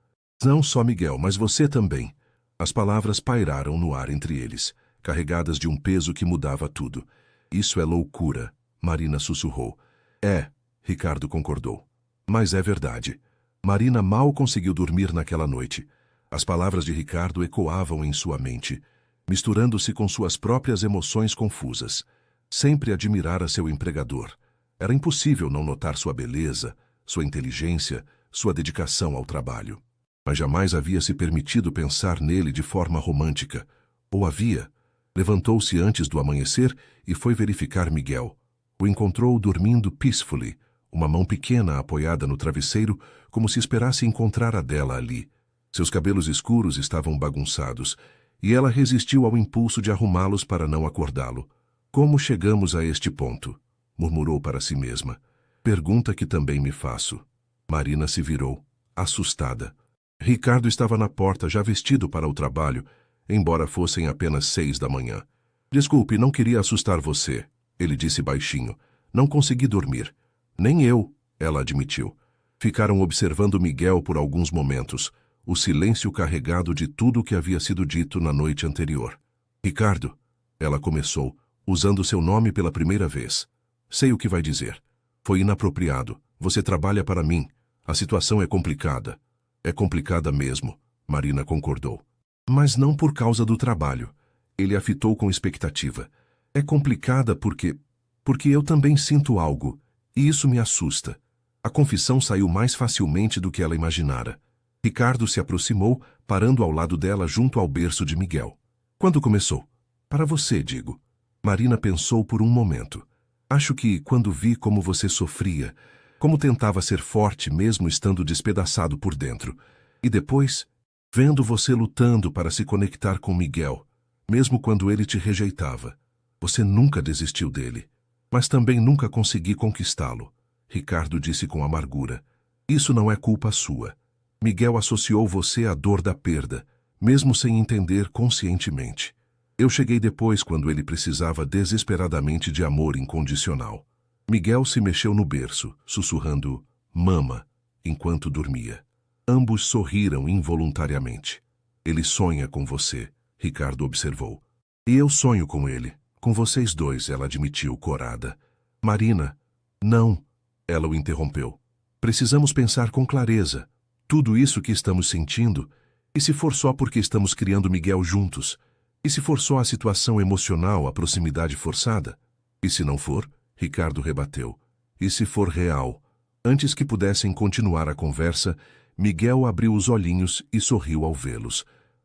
Speaker 1: Não só Miguel, mas você também. As palavras pairaram no ar entre eles, carregadas de um peso que mudava tudo. Isso é loucura, Marina sussurrou. É, Ricardo concordou. Mas é verdade. Marina mal conseguiu dormir naquela noite. As palavras de Ricardo ecoavam em sua mente, misturando-se com suas próprias emoções confusas. Sempre admirara seu empregador. Era impossível não notar sua beleza, sua inteligência, sua dedicação ao trabalho. Mas jamais havia se permitido pensar nele de forma romântica. Ou havia? Levantou-se antes do amanhecer e foi verificar Miguel. O encontrou dormindo peacefully, uma mão pequena apoiada no travesseiro, como se esperasse encontrar a dela ali. Seus cabelos escuros estavam bagunçados, e ela resistiu ao impulso de arrumá-los para não acordá-lo. Como chegamos a este ponto? Murmurou para si mesma. Pergunta que também me faço. Marina se virou, assustada. Ricardo estava na porta, já vestido para o trabalho, embora fossem apenas 6 da manhã. Desculpe, não queria assustar você, ele disse baixinho. Não consegui dormir. Nem eu, ela admitiu. Ficaram observando Miguel por alguns momentos, o silêncio carregado de tudo o que havia sido dito na noite anterior. Ricardo, ela começou, usando seu nome pela primeira vez. Sei o que vai dizer. Foi inapropriado. Você trabalha para mim. A situação é complicada. É complicada mesmo, Marina concordou. Mas não por causa do trabalho. Ele a fitou com expectativa. É complicada porque eu também sinto algo, e isso me assusta. A confissão saiu mais facilmente do que ela imaginara. Ricardo se aproximou, parando ao lado dela junto ao berço de Miguel. Quando começou? Para você, digo. Marina pensou por um momento. Acho que quando vi como você sofria, como tentava ser forte mesmo estando despedaçado por dentro. E depois, vendo você lutando para se conectar com Miguel, mesmo quando ele te rejeitava. Você nunca desistiu dele. Mas também nunca consegui conquistá-lo, Ricardo disse com amargura. Isso não é culpa sua. Miguel associou você à dor da perda, mesmo sem entender conscientemente. Eu cheguei depois quando ele precisava desesperadamente de amor incondicional. Miguel se mexeu no berço, sussurrando "mama", enquanto dormia. Ambos sorriram involuntariamente. Ele sonha com você, Ricardo observou. E eu sonho com ele. Com vocês dois, ela admitiu, corada. Marina, não, ela o interrompeu. Precisamos pensar com clareza. Tudo isso que estamos sentindo, e se for só porque estamos criando Miguel juntos? E se for só a situação emocional, a proximidade forçada? E se não for? Ricardo rebateu. E se for real? Antes que pudessem continuar a conversa, Miguel abriu os olhinhos e sorriu ao vê-los.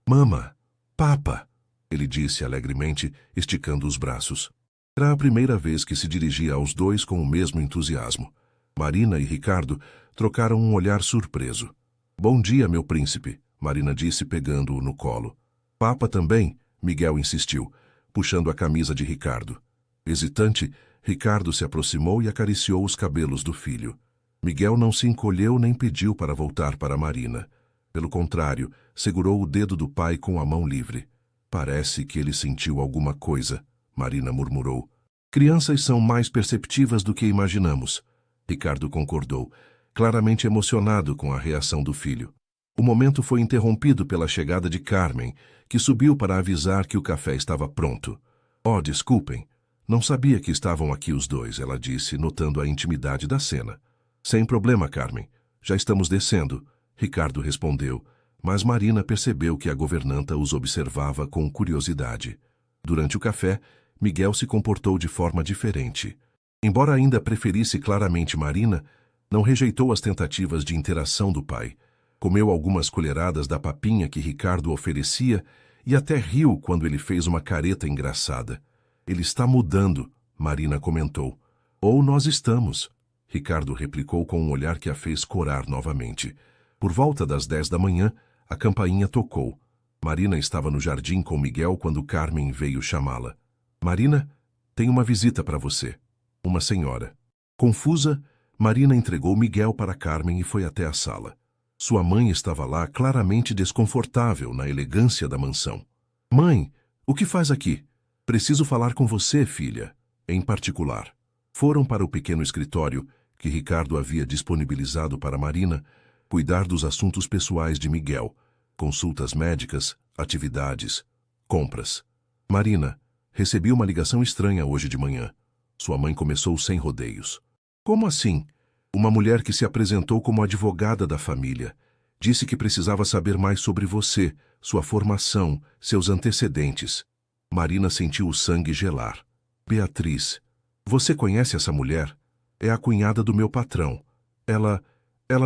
Speaker 1: Mama, papa, ele disse alegremente, esticando os braços. Era a primeira vez que se dirigia aos dois com o mesmo entusiasmo. Marina e Ricardo trocaram um olhar surpreso. Bom dia, meu príncipe, Marina disse pegando-o no colo. Papa também, Miguel insistiu, puxando a camisa de Ricardo. Hesitante, Ricardo se aproximou e acariciou os cabelos do filho. Miguel não se encolheu nem pediu para voltar para Marina. Pelo contrário, segurou o dedo do pai com a mão livre. Parece que ele sentiu alguma coisa, Marina murmurou. Crianças são mais perceptivas do que imaginamos. Ricardo concordou, claramente emocionado com a reação do filho. O momento foi interrompido pela chegada de Carmen, que subiu para avisar que o café estava pronto. Oh, desculpem. Não sabia que estavam aqui os dois, ela disse, notando a intimidade da cena. Sem problema, Carmen. Já estamos descendo, Ricardo respondeu, mas Marina percebeu que a governanta os observava com curiosidade. Durante o café, Miguel se comportou de forma diferente. Embora ainda preferisse claramente Marina, não rejeitou as tentativas de interação do pai. Comeu algumas colheradas da papinha que Ricardo oferecia e até riu quando ele fez uma careta engraçada. Ele está mudando, Marina comentou. Ou nós estamos, Ricardo replicou com um olhar que a fez corar novamente. Por volta das 10 da manhã, a campainha tocou. Marina estava no jardim com Miguel quando Carmen veio chamá-la. Marina, tem uma visita para você. Uma senhora. Confusa, Marina entregou Miguel para Carmen e foi até a sala. Sua mãe estava lá claramente desconfortável na elegância da mansão. Mãe, o que faz aqui? Preciso falar com você, filha. Em particular. Foram para o pequeno escritório que Ricardo havia disponibilizado para Marina cuidar dos assuntos pessoais de Miguel, consultas médicas, atividades, compras. Marina, recebi uma ligação estranha hoje de manhã. Sua mãe começou sem rodeios. Como assim? Uma mulher que se apresentou como advogada da família. Disse que precisava saber mais sobre você, sua formação, seus antecedentes. Marina sentiu o sangue gelar. Beatriz, você conhece essa mulher? É a cunhada do meu patrão. Ela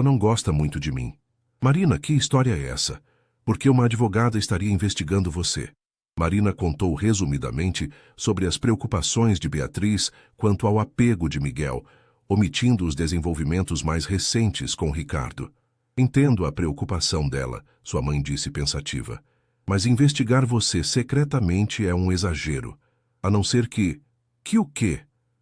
Speaker 1: não gosta muito de mim. Marina, que história é essa? Por que uma advogada estaria investigando você? Marina contou resumidamente sobre as preocupações de Beatriz quanto ao apego de Miguel, omitindo os desenvolvimentos mais recentes com Ricardo. Entendo a preocupação dela, sua mãe disse pensativa. Mas investigar você secretamente é um exagero. A não ser que... Que o quê?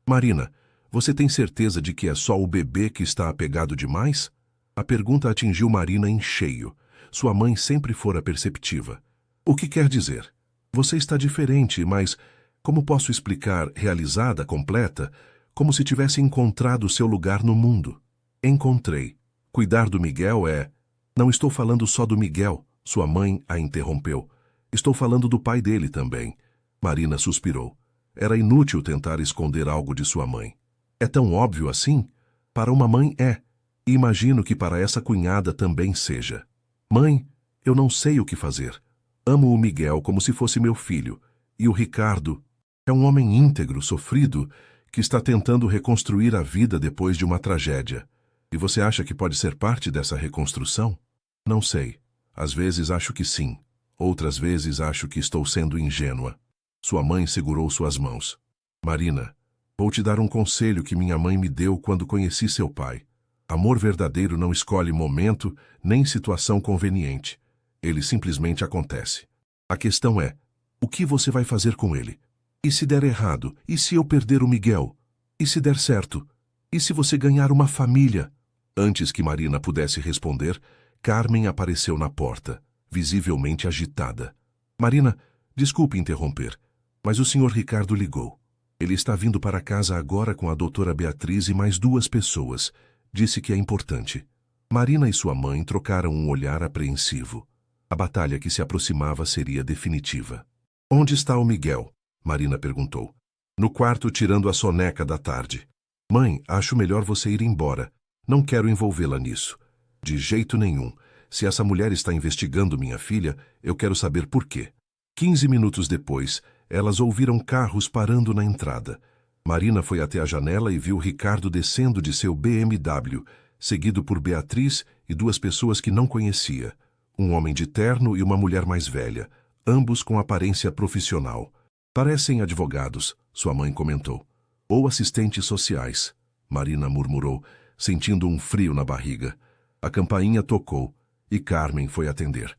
Speaker 1: Marina, você tem certeza de que é só o bebê que está apegado demais? A pergunta atingiu Marina em cheio. Sua mãe sempre fora perceptiva. O que quer dizer? Você está diferente, mas, como posso explicar, realizada, completa, como se tivesse encontrado seu lugar no mundo. Encontrei. Cuidar do Miguel é... Não estou falando só do Miguel, sua mãe a interrompeu. Estou falando do pai dele também. Marina suspirou. Era inútil tentar esconder algo de sua mãe. É tão óbvio assim? Para uma mãe é. E imagino que para essa cunhada também seja. Mãe, eu não sei o que fazer. Amo o Miguel como se fosse meu filho. E o Ricardo é um homem íntegro, sofrido, que está tentando reconstruir a vida depois de uma tragédia. E você acha que pode ser parte dessa reconstrução? Não sei. Às vezes acho que sim. Outras vezes acho que estou sendo ingênua. Sua mãe segurou suas mãos. Marina, vou te dar um conselho que minha mãe me deu quando conheci seu pai. Amor verdadeiro não escolhe momento nem situação conveniente. Ele simplesmente acontece. A questão é, o que você vai fazer com ele? E se der errado? E se eu perder o Miguel? E se der certo? E se você ganhar uma família? Antes que Marina pudesse responder, Carmen apareceu na porta, visivelmente agitada. Marina, desculpe interromper, mas o Sr. Ricardo ligou. Ele está vindo para casa agora com a doutora Beatriz e mais 2 pessoas. Disse que é importante. Marina e sua mãe trocaram um olhar apreensivo. A batalha que se aproximava seria definitiva. Onde está o Miguel? Marina perguntou. No quarto, tirando a soneca da tarde. Mãe, acho melhor você ir embora. Não quero envolvê-la nisso. De jeito nenhum. Se essa mulher está investigando minha filha, eu quero saber por quê. 15 minutos depois, elas ouviram carros parando na entrada. Marina foi até a janela e viu Ricardo descendo de seu BMW, seguido por Beatriz e 2 pessoas que não conhecia. Um homem de terno e uma mulher mais velha, ambos com aparência profissional. Parecem advogados, sua mãe comentou. Ou assistentes sociais, Marina murmurou, sentindo um frio na barriga. A campainha tocou e Carmen foi atender.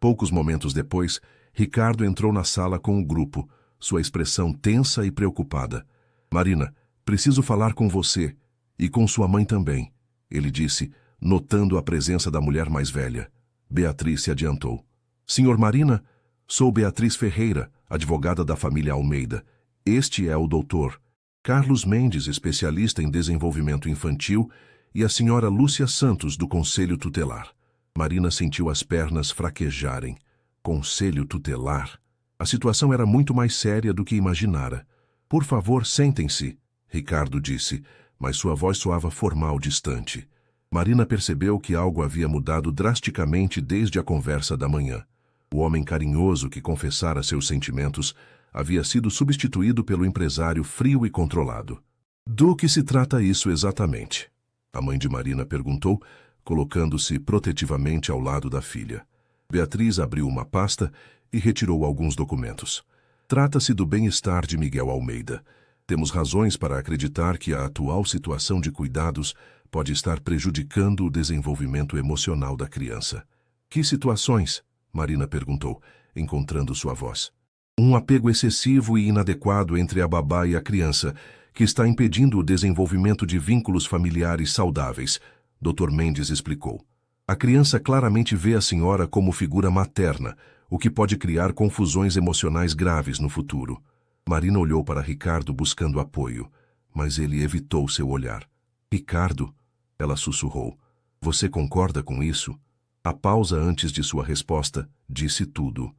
Speaker 1: Poucos momentos depois, Ricardo entrou na sala com o grupo, sua expressão tensa e preocupada. Marina, preciso falar com você, e com sua mãe também, ele disse, notando a presença da mulher mais velha. Beatriz se adiantou. Senhor Marina, sou Beatriz Ferreira, advogada da família Almeida. Este é o doutor Carlos Mendes, especialista em desenvolvimento infantil, e a senhora Lúcia Santos, do Conselho Tutelar. Marina sentiu as pernas fraquejarem. Conselho Tutelar? A situação era muito mais séria do que imaginara. Por favor, sentem-se, Ricardo disse, mas sua voz soava formal, distante. Marina percebeu que algo havia mudado drasticamente desde a conversa da manhã. O homem carinhoso que confessara seus sentimentos havia sido substituído pelo empresário frio e controlado. Do que se trata isso exatamente? A mãe de Marina perguntou, colocando-se protetivamente ao lado da filha. Beatriz abriu uma pasta e retirou alguns documentos. Trata-se do bem-estar de Miguel Almeida. Temos razões para acreditar que a atual situação de cuidados pode estar prejudicando o desenvolvimento emocional da criança. Que situações? Marina perguntou, encontrando sua voz. Um apego excessivo e inadequado entre a babá e a criança, que está impedindo o desenvolvimento de vínculos familiares saudáveis, Dr. Mendes explicou. A criança claramente vê a senhora como figura materna, o que pode criar confusões emocionais graves no futuro. Marina olhou para Ricardo buscando apoio, mas ele evitou seu olhar. Ricardo, ela sussurrou, você concorda com isso? A pausa antes de sua resposta disse tudo.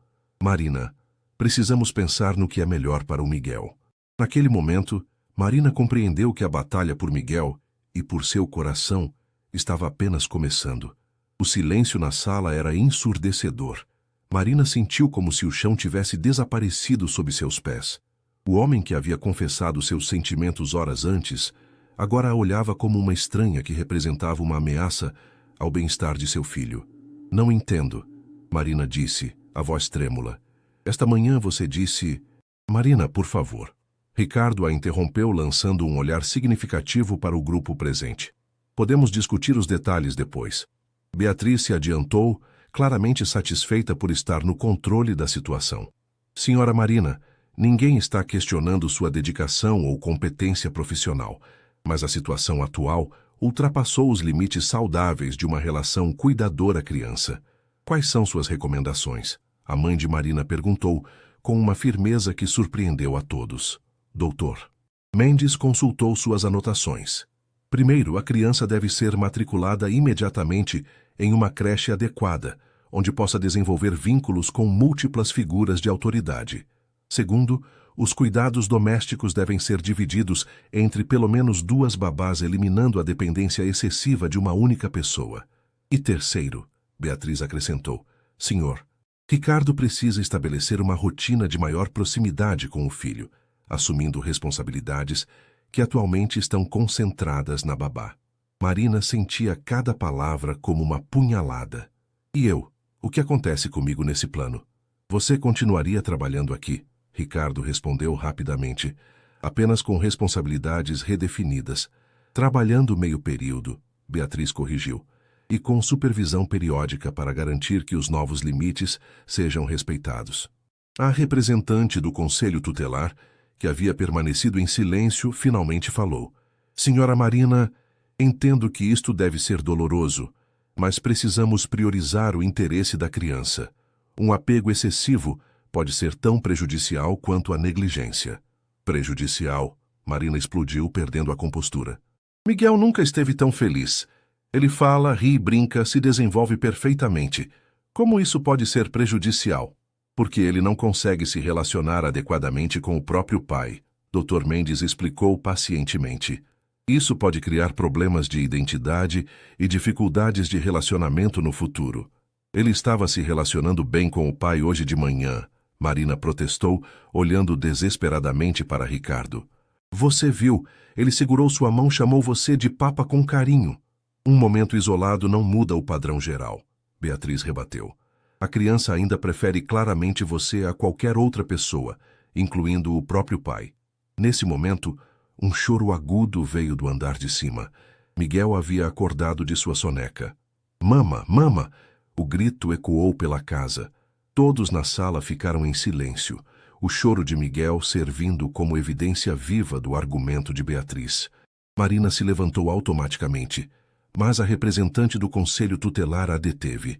Speaker 1: Marina, precisamos pensar no que é melhor para o Miguel. Naquele momento, Marina compreendeu que a batalha por Miguel e por seu coração estava apenas começando. O silêncio na sala era ensurdecedor. Marina sentiu como se o chão tivesse desaparecido sob seus pés. O homem que havia confessado seus sentimentos horas antes, agora a olhava como uma estranha que representava uma ameaça ao bem-estar de seu filho. Não entendo, Marina disse, a voz trêmula. Esta manhã você disse... Marina, por favor. Ricardo a interrompeu lançando um olhar significativo para o grupo presente. Podemos discutir os detalhes depois. Beatriz se adiantou, claramente satisfeita por estar no controle da situação. Senhora Marina, ninguém está questionando sua dedicação ou competência profissional, mas a situação atual ultrapassou os limites saudáveis de uma relação cuidadora-criança. Quais são suas recomendações? A mãe de Marina perguntou, com uma firmeza que surpreendeu a todos. Doutor. Mendes consultou suas anotações. Primeiro, a criança deve ser matriculada imediatamente em uma creche adequada, onde possa desenvolver vínculos com múltiplas figuras de autoridade. Segundo, os cuidados domésticos devem ser divididos entre pelo menos 2 babás, eliminando a dependência excessiva de uma única pessoa. E terceiro, Beatriz acrescentou, senhor, Ricardo precisa estabelecer uma rotina de maior proximidade com o filho, assumindo responsabilidades que atualmente estão concentradas na babá. Marina sentia cada palavra como uma punhalada. E eu? O que acontece comigo nesse plano? Você continuaria trabalhando aqui? Ricardo respondeu rapidamente, apenas com responsabilidades redefinidas. Trabalhando meio período, Beatriz corrigiu, e com supervisão periódica para garantir que os novos limites sejam respeitados. A representante do Conselho Tutelar, que havia permanecido em silêncio, finalmente falou. Senhora Marina, entendo que isto deve ser doloroso, mas precisamos priorizar o interesse da criança. Um apego excessivo pode ser tão prejudicial quanto a negligência. Prejudicial, Marina explodiu, perdendo a compostura. Miguel nunca esteve tão feliz. Ele fala, ri e brinca, se desenvolve perfeitamente. Como isso pode ser prejudicial? Porque ele não consegue se relacionar adequadamente com o próprio pai, Dr. Mendes explicou pacientemente. Isso pode criar problemas de identidade e dificuldades de relacionamento no futuro. Ele estava se relacionando bem com o pai hoje de manhã, Marina protestou, olhando desesperadamente para Ricardo. Você viu, ele segurou sua mão, chamou você de papa com carinho. Um momento isolado não muda o padrão geral, Beatriz rebateu. A criança ainda prefere claramente você a qualquer outra pessoa, incluindo o próprio pai. Nesse momento, um choro agudo veio do andar de cima. Miguel havia acordado de sua soneca. Mama, mama! O grito ecoou pela casa. Todos na sala ficaram em silêncio, o choro de Miguel servindo como evidência viva do argumento de Beatriz. Marina se levantou automaticamente, mas a representante do conselho tutelar a deteve.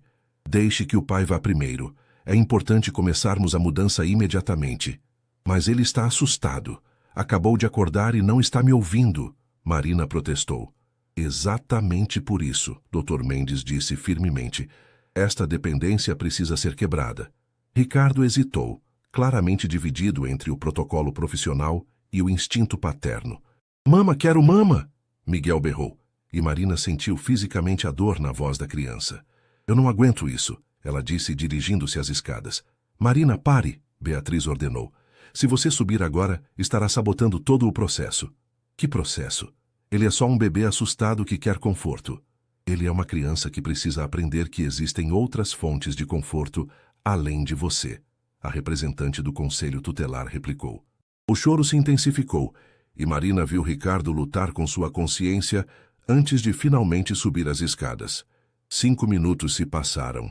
Speaker 1: Deixe que o pai vá primeiro. É importante começarmos a mudança imediatamente. Mas ele está assustado. Acabou de acordar e não está me ouvindo, Marina protestou. Exatamente por isso, Dr. Mendes disse firmemente. Esta dependência precisa ser quebrada. Ricardo hesitou, claramente dividido entre o protocolo profissional e o instinto paterno. Mama, quero mama! Miguel berrou, e Marina sentiu fisicamente a dor na voz da criança. Eu não aguento isso, ela disse dirigindo-se às escadas. Marina, pare, Beatriz ordenou. Se você subir agora, estará sabotando todo o processo. Que processo? Ele é só um bebê assustado que quer conforto. Ele é uma criança que precisa aprender que existem outras fontes de conforto além de você, a representante do conselho tutelar replicou. O choro se intensificou e Marina viu Ricardo lutar com sua consciência antes de finalmente subir as escadas. 5 minutos se passaram.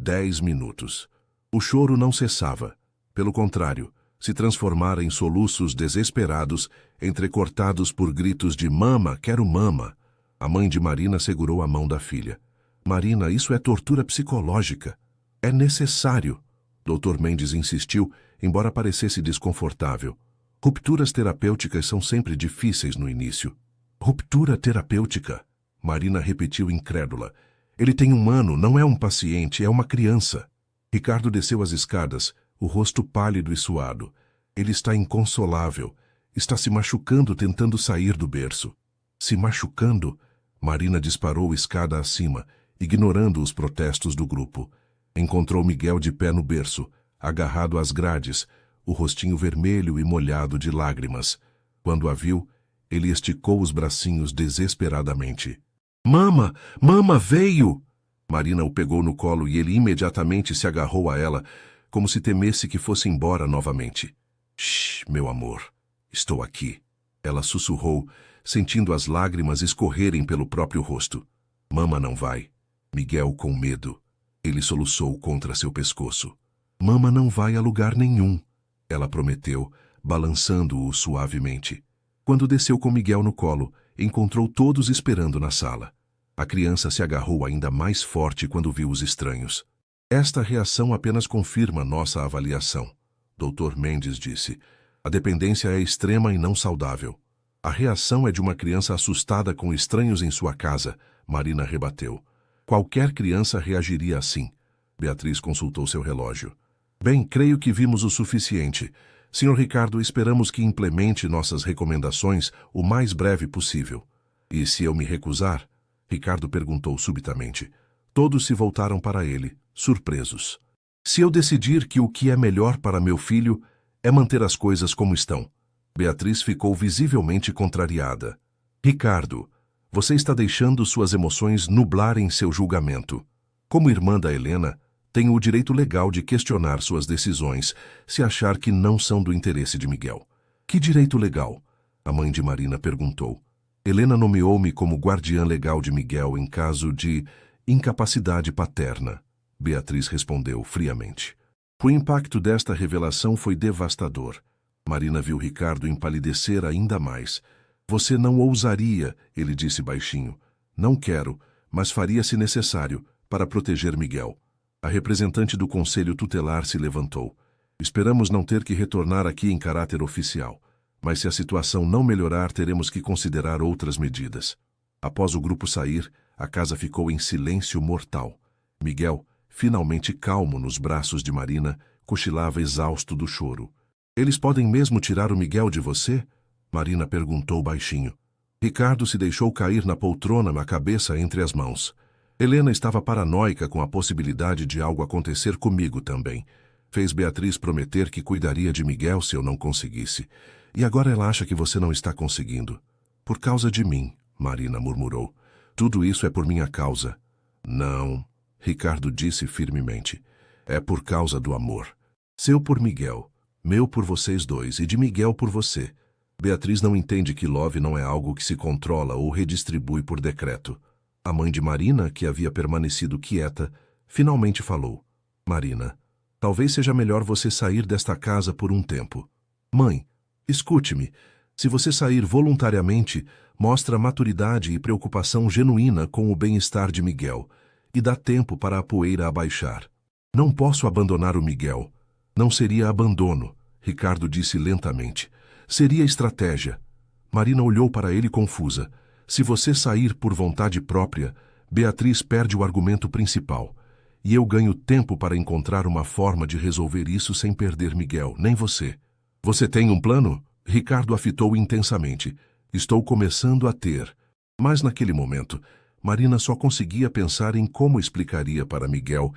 Speaker 1: 10 minutos. O choro não cessava. Pelo contrário, se transformara em soluços desesperados, entrecortados por gritos de mama, quero mama. A mãe de Marina segurou a mão da filha. Marina, isso é tortura psicológica. É necessário. Dr. Mendes insistiu, embora parecesse desconfortável. Rupturas terapêuticas são sempre difíceis no início. Ruptura terapêutica? Marina repetiu incrédula. Ele tem 1 ano, não é um paciente, é uma criança. Ricardo desceu as escadas, o rosto pálido e suado. Ele está inconsolável. Está se machucando tentando sair do berço. Se machucando? Marina disparou escada acima, ignorando os protestos do grupo. Encontrou Miguel de pé no berço, agarrado às grades, o rostinho vermelho e molhado de lágrimas. Quando a viu, ele esticou os bracinhos desesperadamente. Mama! Mama veio! Marina o pegou no colo e ele imediatamente se agarrou a ela, como se temesse que fosse embora novamente. Shh, meu amor, estou aqui. Ela sussurrou, sentindo as lágrimas escorrerem pelo próprio rosto. Mama não vai. Miguel com medo. Ele soluçou contra seu pescoço. Mama não vai a lugar nenhum, ela prometeu, balançando-o suavemente. Quando desceu com Miguel no colo, encontrou todos esperando na sala. A criança se agarrou ainda mais forte quando viu os estranhos. Esta reação apenas confirma nossa avaliação, Dr. Mendes disse. A dependência é extrema e não saudável. A reação é de uma criança assustada com estranhos em sua casa, Marina rebateu. Qualquer criança reagiria assim. Beatriz consultou seu relógio. Bem, creio que vimos o suficiente. Sr. Ricardo, esperamos que implemente nossas recomendações o mais breve possível. E se eu me recusar? Ricardo perguntou subitamente. Todos se voltaram para ele, surpresos. Se eu decidir que o que é melhor para meu filho é manter as coisas como estão. Beatriz ficou visivelmente contrariada. Ricardo, você está deixando suas emoções nublarem seu julgamento. Como irmã da Helena, tenho o direito legal de questionar suas decisões, se achar que não são do interesse de Miguel. Que direito legal? A mãe de Marina perguntou. Helena nomeou-me como guardiã legal de Miguel em caso de incapacidade paterna. Beatriz respondeu friamente. O impacto desta revelação foi devastador. Marina viu Ricardo empalidecer ainda mais. Você não ousaria, ele disse baixinho. Não quero, mas faria se necessário, para proteger Miguel. A representante do conselho tutelar se levantou. Esperamos não ter que retornar aqui em caráter oficial, mas se a situação não melhorar, teremos que considerar outras medidas. Após o grupo sair, a casa ficou em silêncio mortal. Miguel, finalmente calmo nos braços de Marina, cochilava exausto do choro. Eles podem mesmo tirar o Miguel de você? Marina perguntou baixinho. Ricardo se deixou cair na poltrona, na cabeça entre as mãos. Helena estava paranoica com a possibilidade de algo acontecer comigo também. Fez Beatriz prometer que cuidaria de Miguel se eu não conseguisse. E agora ela acha que você não está conseguindo. Por causa de mim, Marina murmurou. Tudo isso é por minha causa. Não, Ricardo disse firmemente. É por causa do amor. Seu por Miguel, meu por vocês dois e de Miguel por você. Beatriz não entende que love não é algo que se controla ou redistribui por decreto. A mãe de Marina, que havia permanecido quieta, finalmente falou. Marina, Talvez seja melhor você sair desta casa por um tempo. Mãe, escute-me. Se você sair voluntariamente, mostra maturidade e preocupação genuína com o bem-estar de Miguel e dá tempo para a poeira abaixar. Não posso abandonar o Miguel. Não seria abandono, Ricardo disse lentamente. Seria estratégia. Marina olhou para ele confusa. Se você sair por vontade própria, Beatriz perde o argumento principal. E eu ganho tempo para encontrar uma forma de resolver isso sem perder Miguel, nem você. Você tem um plano? Ricardo a fitou intensamente. Estou começando a ter. Mas naquele momento, Marina só conseguia pensar em como explicaria para Miguel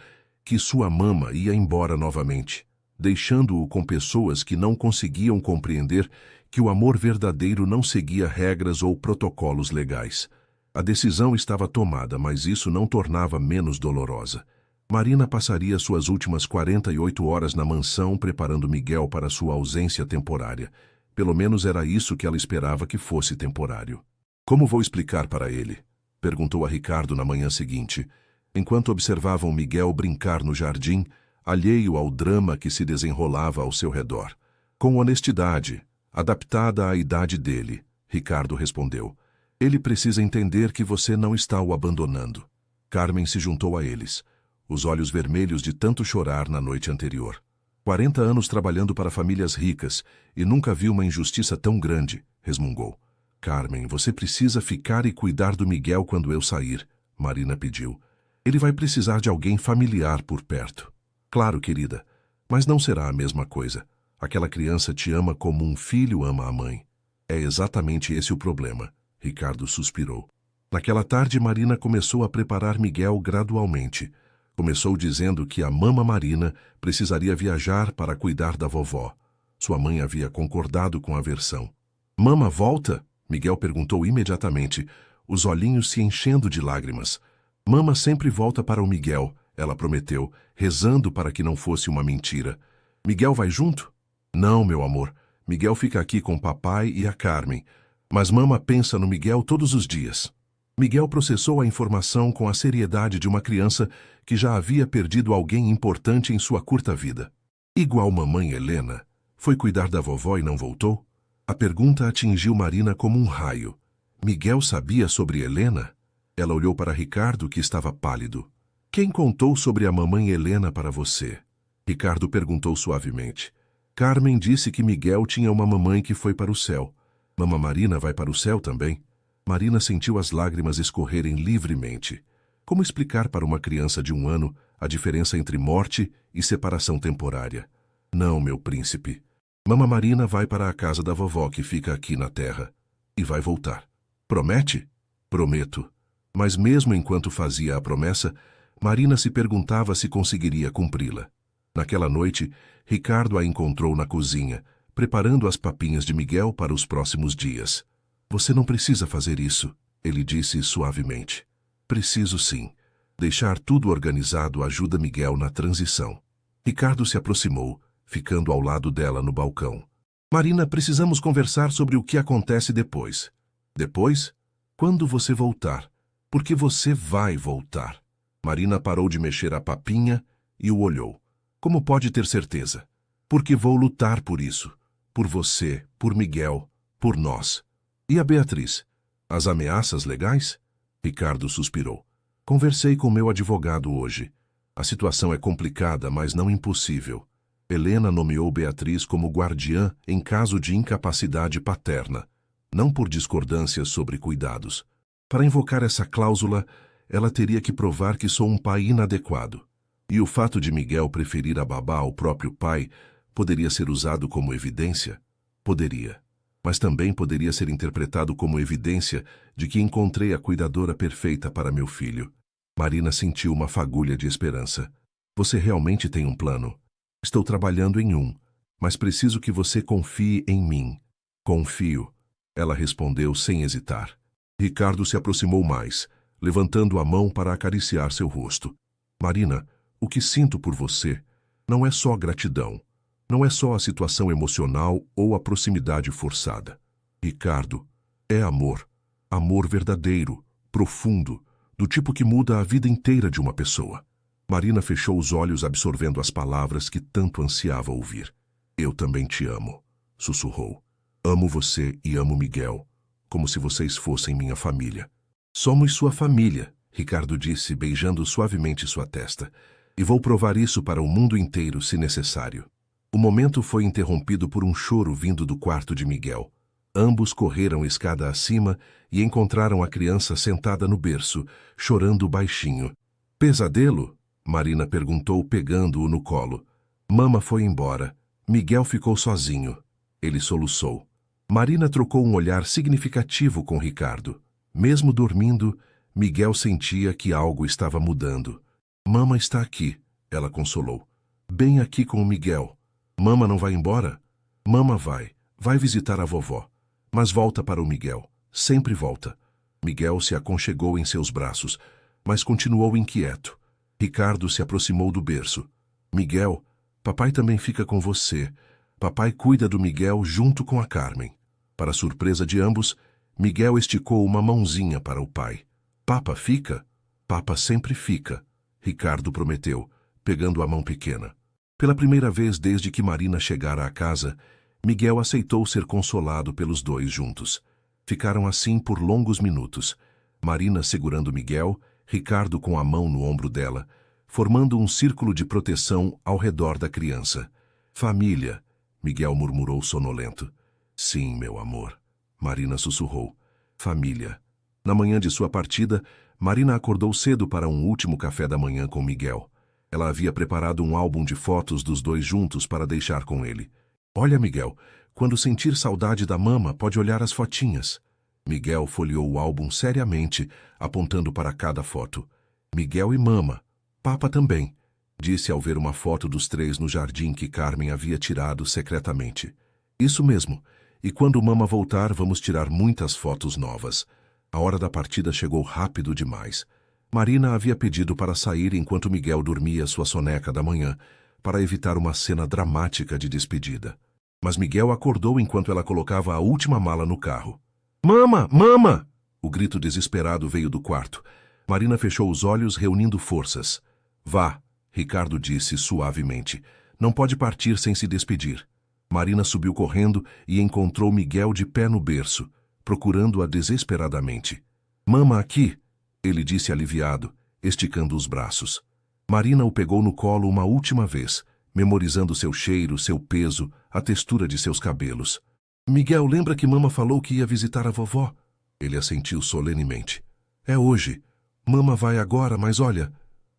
Speaker 1: que sua mama ia embora novamente, deixando-o com pessoas que não conseguiam compreender que o amor verdadeiro não seguia regras ou protocolos legais. A decisão estava tomada, mas isso não tornava menos dolorosa. Marina passaria suas últimas 48 horas na mansão preparando Miguel para sua ausência temporária. Pelo menos era isso que ela esperava que fosse temporário. Como vou explicar para ele? Perguntou a Ricardo na manhã seguinte, enquanto observavam Miguel brincar no jardim, alheio ao drama que se desenrolava ao seu redor. Com honestidade, adaptada à idade dele, Ricardo respondeu. Ele precisa entender que você não está o abandonando. Carmen se juntou a eles, os olhos vermelhos de tanto chorar na noite anterior. 40 anos trabalhando para famílias ricas e nunca viu uma injustiça tão grande, resmungou. Carmen, você precisa ficar e cuidar do Miguel quando eu sair, Marina pediu. Ele vai precisar de alguém familiar por perto. Claro, querida, mas não será a mesma coisa. Aquela criança te ama como um filho ama a mãe. É exatamente esse o problema, Ricardo suspirou. Naquela tarde, Marina começou a preparar Miguel gradualmente. Começou dizendo que a mama Marina precisaria viajar para cuidar da vovó. Sua mãe havia concordado com a versão. Mama volta? Miguel perguntou imediatamente, os olhinhos se enchendo de lágrimas. Mama sempre volta para o Miguel, ela prometeu, rezando para que não fosse uma mentira. Miguel vai junto? Não, meu amor. Miguel fica aqui com o papai e a Carmen. Mas Mama pensa no Miguel todos os dias. Miguel processou a informação com a seriedade de uma criança que já havia perdido alguém importante em sua curta vida. Igual mamãe Helena, foi cuidar da vovó e não voltou? A pergunta atingiu Marina como um raio. Miguel sabia sobre Helena? Ela olhou para Ricardo, que estava pálido. Quem contou sobre a mamãe Helena para você? Ricardo perguntou suavemente. Carmen disse que Miguel tinha uma mamãe que foi para o céu. Mama Marina vai para o céu também? Marina sentiu as lágrimas escorrerem livremente. Como explicar para uma criança de 1 ano a diferença entre morte e separação temporária? Não, meu príncipe. Mama Marina vai para a casa da vovó que fica aqui na terra. E vai voltar. Promete? Prometo. Mas mesmo enquanto fazia a promessa, Marina se perguntava se conseguiria cumpri-la. Naquela noite, Ricardo a encontrou na cozinha, preparando as papinhas de Miguel para os próximos dias. Você não precisa fazer isso, ele disse suavemente. Preciso sim. Deixar tudo organizado ajuda Miguel na transição. Ricardo se aproximou, ficando ao lado dela no balcão. Marina, precisamos conversar sobre o que acontece depois. Depois? Quando você voltar. Porque você vai voltar. Marina parou de mexer a papinha e o olhou. Como pode ter certeza? Porque vou lutar por isso. Por você, por Miguel, por nós. E a Beatriz? As ameaças legais? Ricardo suspirou. Conversei com meu advogado hoje. A situação é complicada, mas não impossível. Helena nomeou Beatriz como guardiã em caso de incapacidade paterna, não por discordâncias sobre cuidados. Para invocar essa cláusula, ela teria que provar que sou um pai inadequado. E o fato de Miguel preferir a babá ao próprio pai poderia ser usado como evidência? Poderia. Mas também poderia ser interpretado como evidência de que encontrei a cuidadora perfeita para meu filho. Marina sentiu uma fagulha de esperança. Você realmente tem um plano? Estou trabalhando em um, mas preciso que você confie em mim. Confio, ela respondeu sem hesitar. Ricardo se aproximou mais, levantando a mão para acariciar seu rosto. Marina, o que sinto por você não é só gratidão. Não é só a situação emocional ou a proximidade forçada. Ricardo, é amor. Amor verdadeiro, profundo, do tipo que muda a vida inteira de uma pessoa. Marina fechou os olhos absorvendo as palavras que tanto ansiava ouvir. Eu também te amo, sussurrou. Amo você e amo Miguel, como se vocês fossem minha família. Somos sua família, Ricardo disse, beijando suavemente sua testa. E vou provar isso para o mundo inteiro, se necessário. O momento foi interrompido por um choro vindo do quarto de Miguel. Ambos correram escada acima e encontraram a criança sentada no berço, chorando baixinho. Pesadelo? Marina perguntou, pegando-o no colo. Mama foi embora. Miguel ficou sozinho. Ele soluçou. Marina trocou um olhar significativo com Ricardo. Mesmo dormindo, Miguel sentia que algo estava mudando. Mama está aqui, ela consolou. Bem aqui com o Miguel. Mama não vai embora? Mama vai visitar a vovó. Mas volta para o Miguel. Sempre volta. Miguel se aconchegou em seus braços, mas continuou inquieto. Ricardo se aproximou do berço. Miguel, papai também fica com você. Papai cuida do Miguel junto com a Carmen. Para surpresa de ambos, Miguel esticou uma mãozinha para o pai. Papa fica? Papa sempre fica, Ricardo prometeu, pegando a mão pequena. Pela primeira vez desde que Marina chegara à casa, Miguel aceitou ser consolado pelos dois juntos. Ficaram assim por longos minutos, Marina segurando Miguel, Ricardo com a mão no ombro dela, formando um círculo de proteção ao redor da criança. Família, Miguel murmurou sonolento. Sim, meu amor, Marina sussurrou. Família. Na manhã de sua partida, Marina acordou cedo para um último café da manhã com Miguel. Ela havia preparado um álbum de fotos dos dois juntos para deixar com ele. Olha, Miguel, quando sentir saudade da mama, pode olhar as fotinhas. Miguel folheou o álbum seriamente, apontando para cada foto. Miguel e mama. Papa também, disse ao ver uma foto dos três no jardim que Carmen havia tirado secretamente. Isso mesmo. E quando mama voltar, vamos tirar muitas fotos novas. A hora da partida chegou rápido demais. Marina havia pedido para sair enquanto Miguel dormia sua soneca da manhã, para evitar uma cena dramática de despedida. Mas Miguel acordou enquanto ela colocava a última mala no carro. Mama! Mama! O grito desesperado veio do quarto. Marina fechou os olhos, reunindo forças. Vá, Ricardo disse suavemente. Não pode partir sem se despedir. Marina subiu correndo e encontrou Miguel de pé no berço, procurando-a desesperadamente. Mama aqui, ele disse aliviado, esticando os braços. Marina o pegou no colo uma última vez, memorizando seu cheiro, seu peso, a textura de seus cabelos. Miguel, lembra que Mama falou que ia visitar a vovó? Ele assentiu solenemente. É hoje. Mama vai agora, mas olha...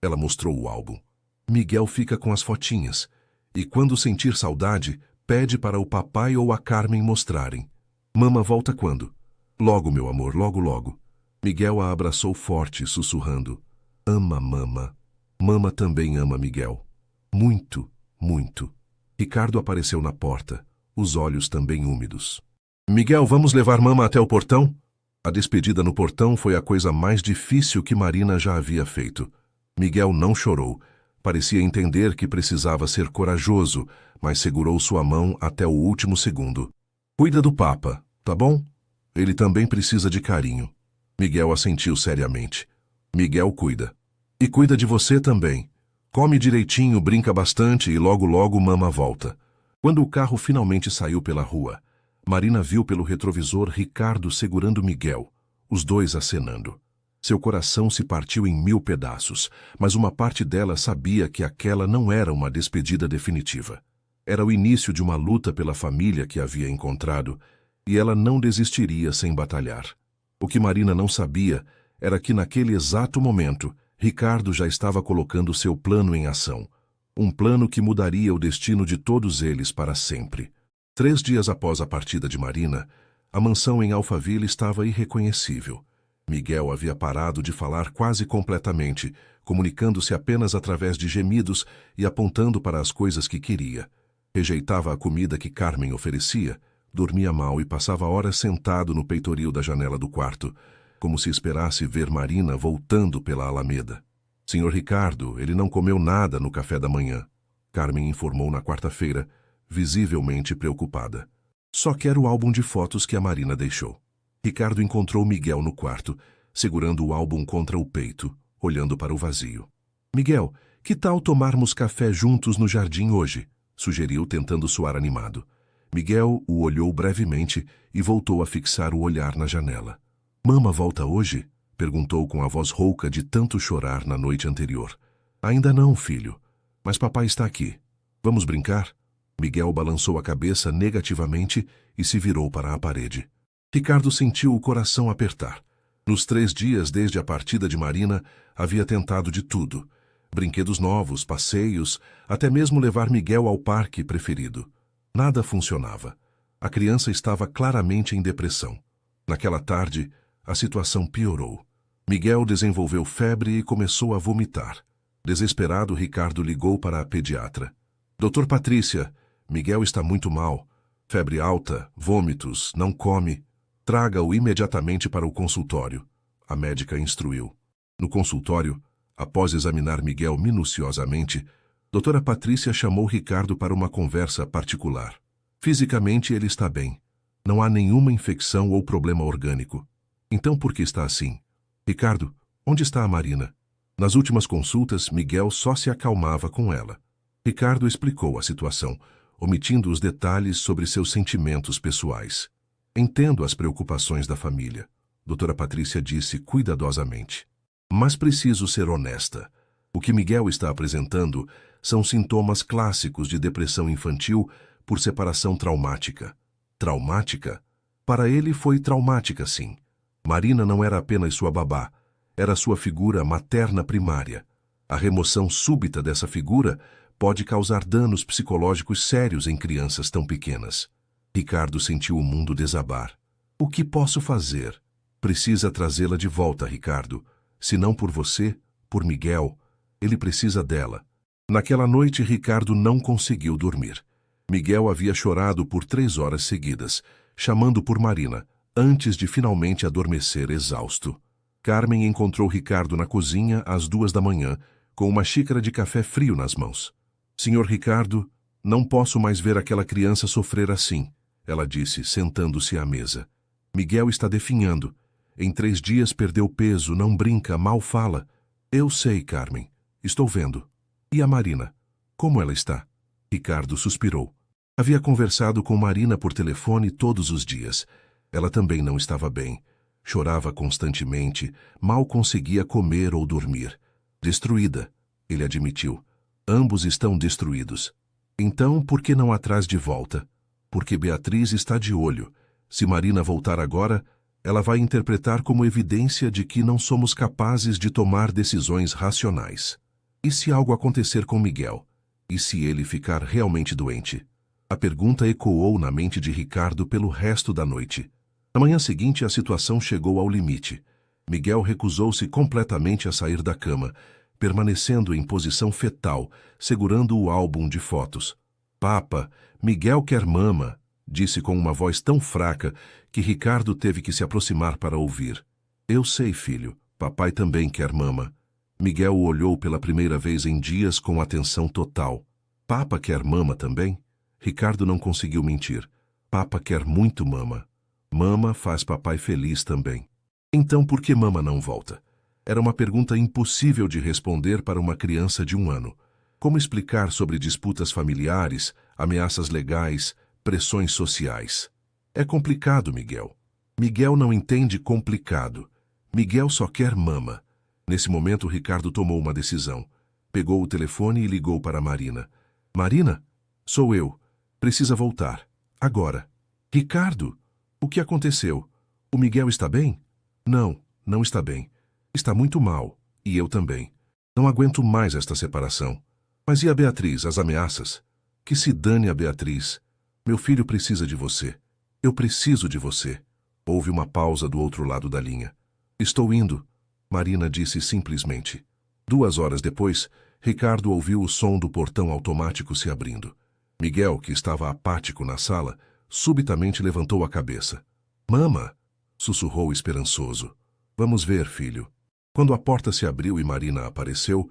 Speaker 1: Ela mostrou o álbum. Miguel fica com as fotinhas. E quando sentir saudade, pede para o papai ou a Carmen mostrarem. Mama volta quando? Logo, meu amor, logo, logo. Miguel a abraçou forte, sussurrando. Ama Mama. Mama também ama Miguel. Muito, muito. Ricardo apareceu na porta, os olhos também úmidos. Miguel, vamos levar Mama até o portão? A despedida no portão foi a coisa mais difícil que Marina já havia feito. Miguel não chorou. Parecia entender que precisava ser corajoso, mas segurou sua mão até o último segundo. Cuida do Papa, tá bom? Ele também precisa de carinho. Miguel assentiu seriamente. Miguel cuida. E cuida de você também. Come direitinho, brinca bastante e logo logo Mama volta. Quando o carro finalmente saiu pela rua, Marina viu pelo retrovisor Ricardo segurando Miguel, os dois acenando. Seu coração se partiu em 1000 pedaços, mas uma parte dela sabia que aquela não era uma despedida definitiva. Era o início de uma luta pela família que havia encontrado, e ela não desistiria sem batalhar. O que Marina não sabia era que naquele exato momento, Ricardo já estava colocando seu plano em ação. Um plano que mudaria o destino de todos eles para sempre. 3 dias após a partida de Marina, a mansão em Alphaville estava irreconhecível. Miguel havia parado de falar quase completamente, comunicando-se apenas através de gemidos e apontando para as coisas que queria. Rejeitava a comida que Carmen oferecia, dormia mal e passava horas sentado no peitoril da janela do quarto, como se esperasse ver Marina voltando pela Alameda. Senhor Ricardo, ele não comeu nada no café da manhã, Carmen informou na quarta-feira, visivelmente preocupada. Só quero o álbum de fotos que a Marina deixou. Ricardo encontrou Miguel no quarto, segurando o álbum contra o peito, olhando para o vazio. Miguel, Que tal tomarmos café juntos no jardim hoje? Sugeriu, tentando soar animado. Miguel o olhou brevemente e voltou a fixar o olhar na janela. Mama volta hoje? Perguntou com a voz rouca de tanto chorar na noite anterior. Ainda não, filho. Mas papai está aqui. Vamos brincar? Miguel balançou a cabeça negativamente e se virou para a parede. Ricardo sentiu o coração apertar. Nos 3 dias desde a partida de Marina, havia tentado de tudo. Brinquedos novos, passeios, até mesmo levar Miguel ao parque preferido. Nada funcionava. A criança estava claramente em depressão. Naquela tarde, a situação piorou. Miguel desenvolveu febre e começou a vomitar. Desesperado, Ricardo ligou para a pediatra. Doutor Patrícia, Miguel está muito mal. Febre alta, vômitos, não come. Traga-o imediatamente para o consultório. A médica instruiu. No consultório, após examinar Miguel minuciosamente, doutora Patrícia chamou Ricardo para uma conversa particular. Fisicamente ele está bem. Não há nenhuma infecção ou problema orgânico. Então por que está assim? Ricardo, onde está a Marina? Nas últimas consultas, Miguel só se acalmava com ela. Ricardo explicou a situação, omitindo os detalhes sobre seus sentimentos pessoais. Entendo as preocupações da família, doutora Patrícia disse cuidadosamente. Mas preciso ser honesta. O que Miguel está apresentando são sintomas clássicos de depressão infantil por separação traumática. Traumática? Para ele foi traumática, sim. Marina não era apenas sua babá, era sua figura materna primária. A remoção súbita dessa figura pode causar danos psicológicos sérios em crianças tão pequenas. Ricardo sentiu o mundo desabar. O que posso fazer? Precisa trazê-la de volta, Ricardo. Se não por você, por Miguel. Ele precisa dela. Naquela noite, Ricardo não conseguiu dormir. Miguel havia chorado por 3 horas seguidas, chamando por Marina, antes de finalmente adormecer exausto. Carmen encontrou Ricardo na cozinha às 2 da manhã, com uma xícara de café frio nas mãos. Senhor Ricardo, não posso mais ver aquela criança sofrer assim, ela disse, sentando-se à mesa. Miguel está definhando. Em 3 dias perdeu peso, não brinca, mal fala. Eu sei, Carmen. Estou vendo. E a Marina? Como ela está? Ricardo suspirou. Havia conversado com Marina por telefone todos os dias. Ela também não estava bem. Chorava constantemente, mal conseguia comer ou dormir. Destruída, ele admitiu. Ambos estão destruídos. Então, por que não atrás de volta? Porque Beatriz está de olho. Se Marina voltar agora, ela vai interpretar como evidência de que não somos capazes de tomar decisões racionais. E se algo acontecer com Miguel? E se ele ficar realmente doente? A pergunta ecoou na mente de Ricardo pelo resto da noite. Na manhã seguinte, a situação chegou ao limite. Miguel recusou-se completamente a sair da cama, permanecendo em posição fetal, segurando o álbum de fotos. Papa, Miguel quer mama, disse com uma voz tão fraca que Ricardo teve que se aproximar para ouvir. Eu sei, filho, papai também quer mama. Miguel o olhou pela primeira vez em dias com atenção total. Papa quer mama também? Ricardo não conseguiu mentir. Papa quer muito mama. Mama faz papai feliz também. Então por que mama não volta? Era uma pergunta impossível de responder para uma criança de 1 ano. Como explicar sobre disputas familiares, ameaças legais, pressões sociais? É complicado, Miguel. Miguel não entende complicado. Miguel só quer mama. Nesse momento, Ricardo tomou uma decisão. Pegou o telefone e ligou para Marina. Marina? Sou eu. Precisa voltar. Agora. Ricardo? O que aconteceu? O Miguel está bem? Não, não está bem. Está muito mal. E eu também. Não aguento mais esta separação. Mas e a Beatriz, as ameaças? Que se dane a Beatriz. Meu filho precisa de você. Eu preciso de você. Houve uma pausa do outro lado da linha. Estou indo, Marina disse simplesmente. 2 horas depois, Ricardo ouviu o som do portão automático se abrindo. Miguel, que estava apático na sala, subitamente levantou a cabeça. Mama! Sussurrou esperançoso. Vamos ver, filho. Quando a porta se abriu e Marina apareceu,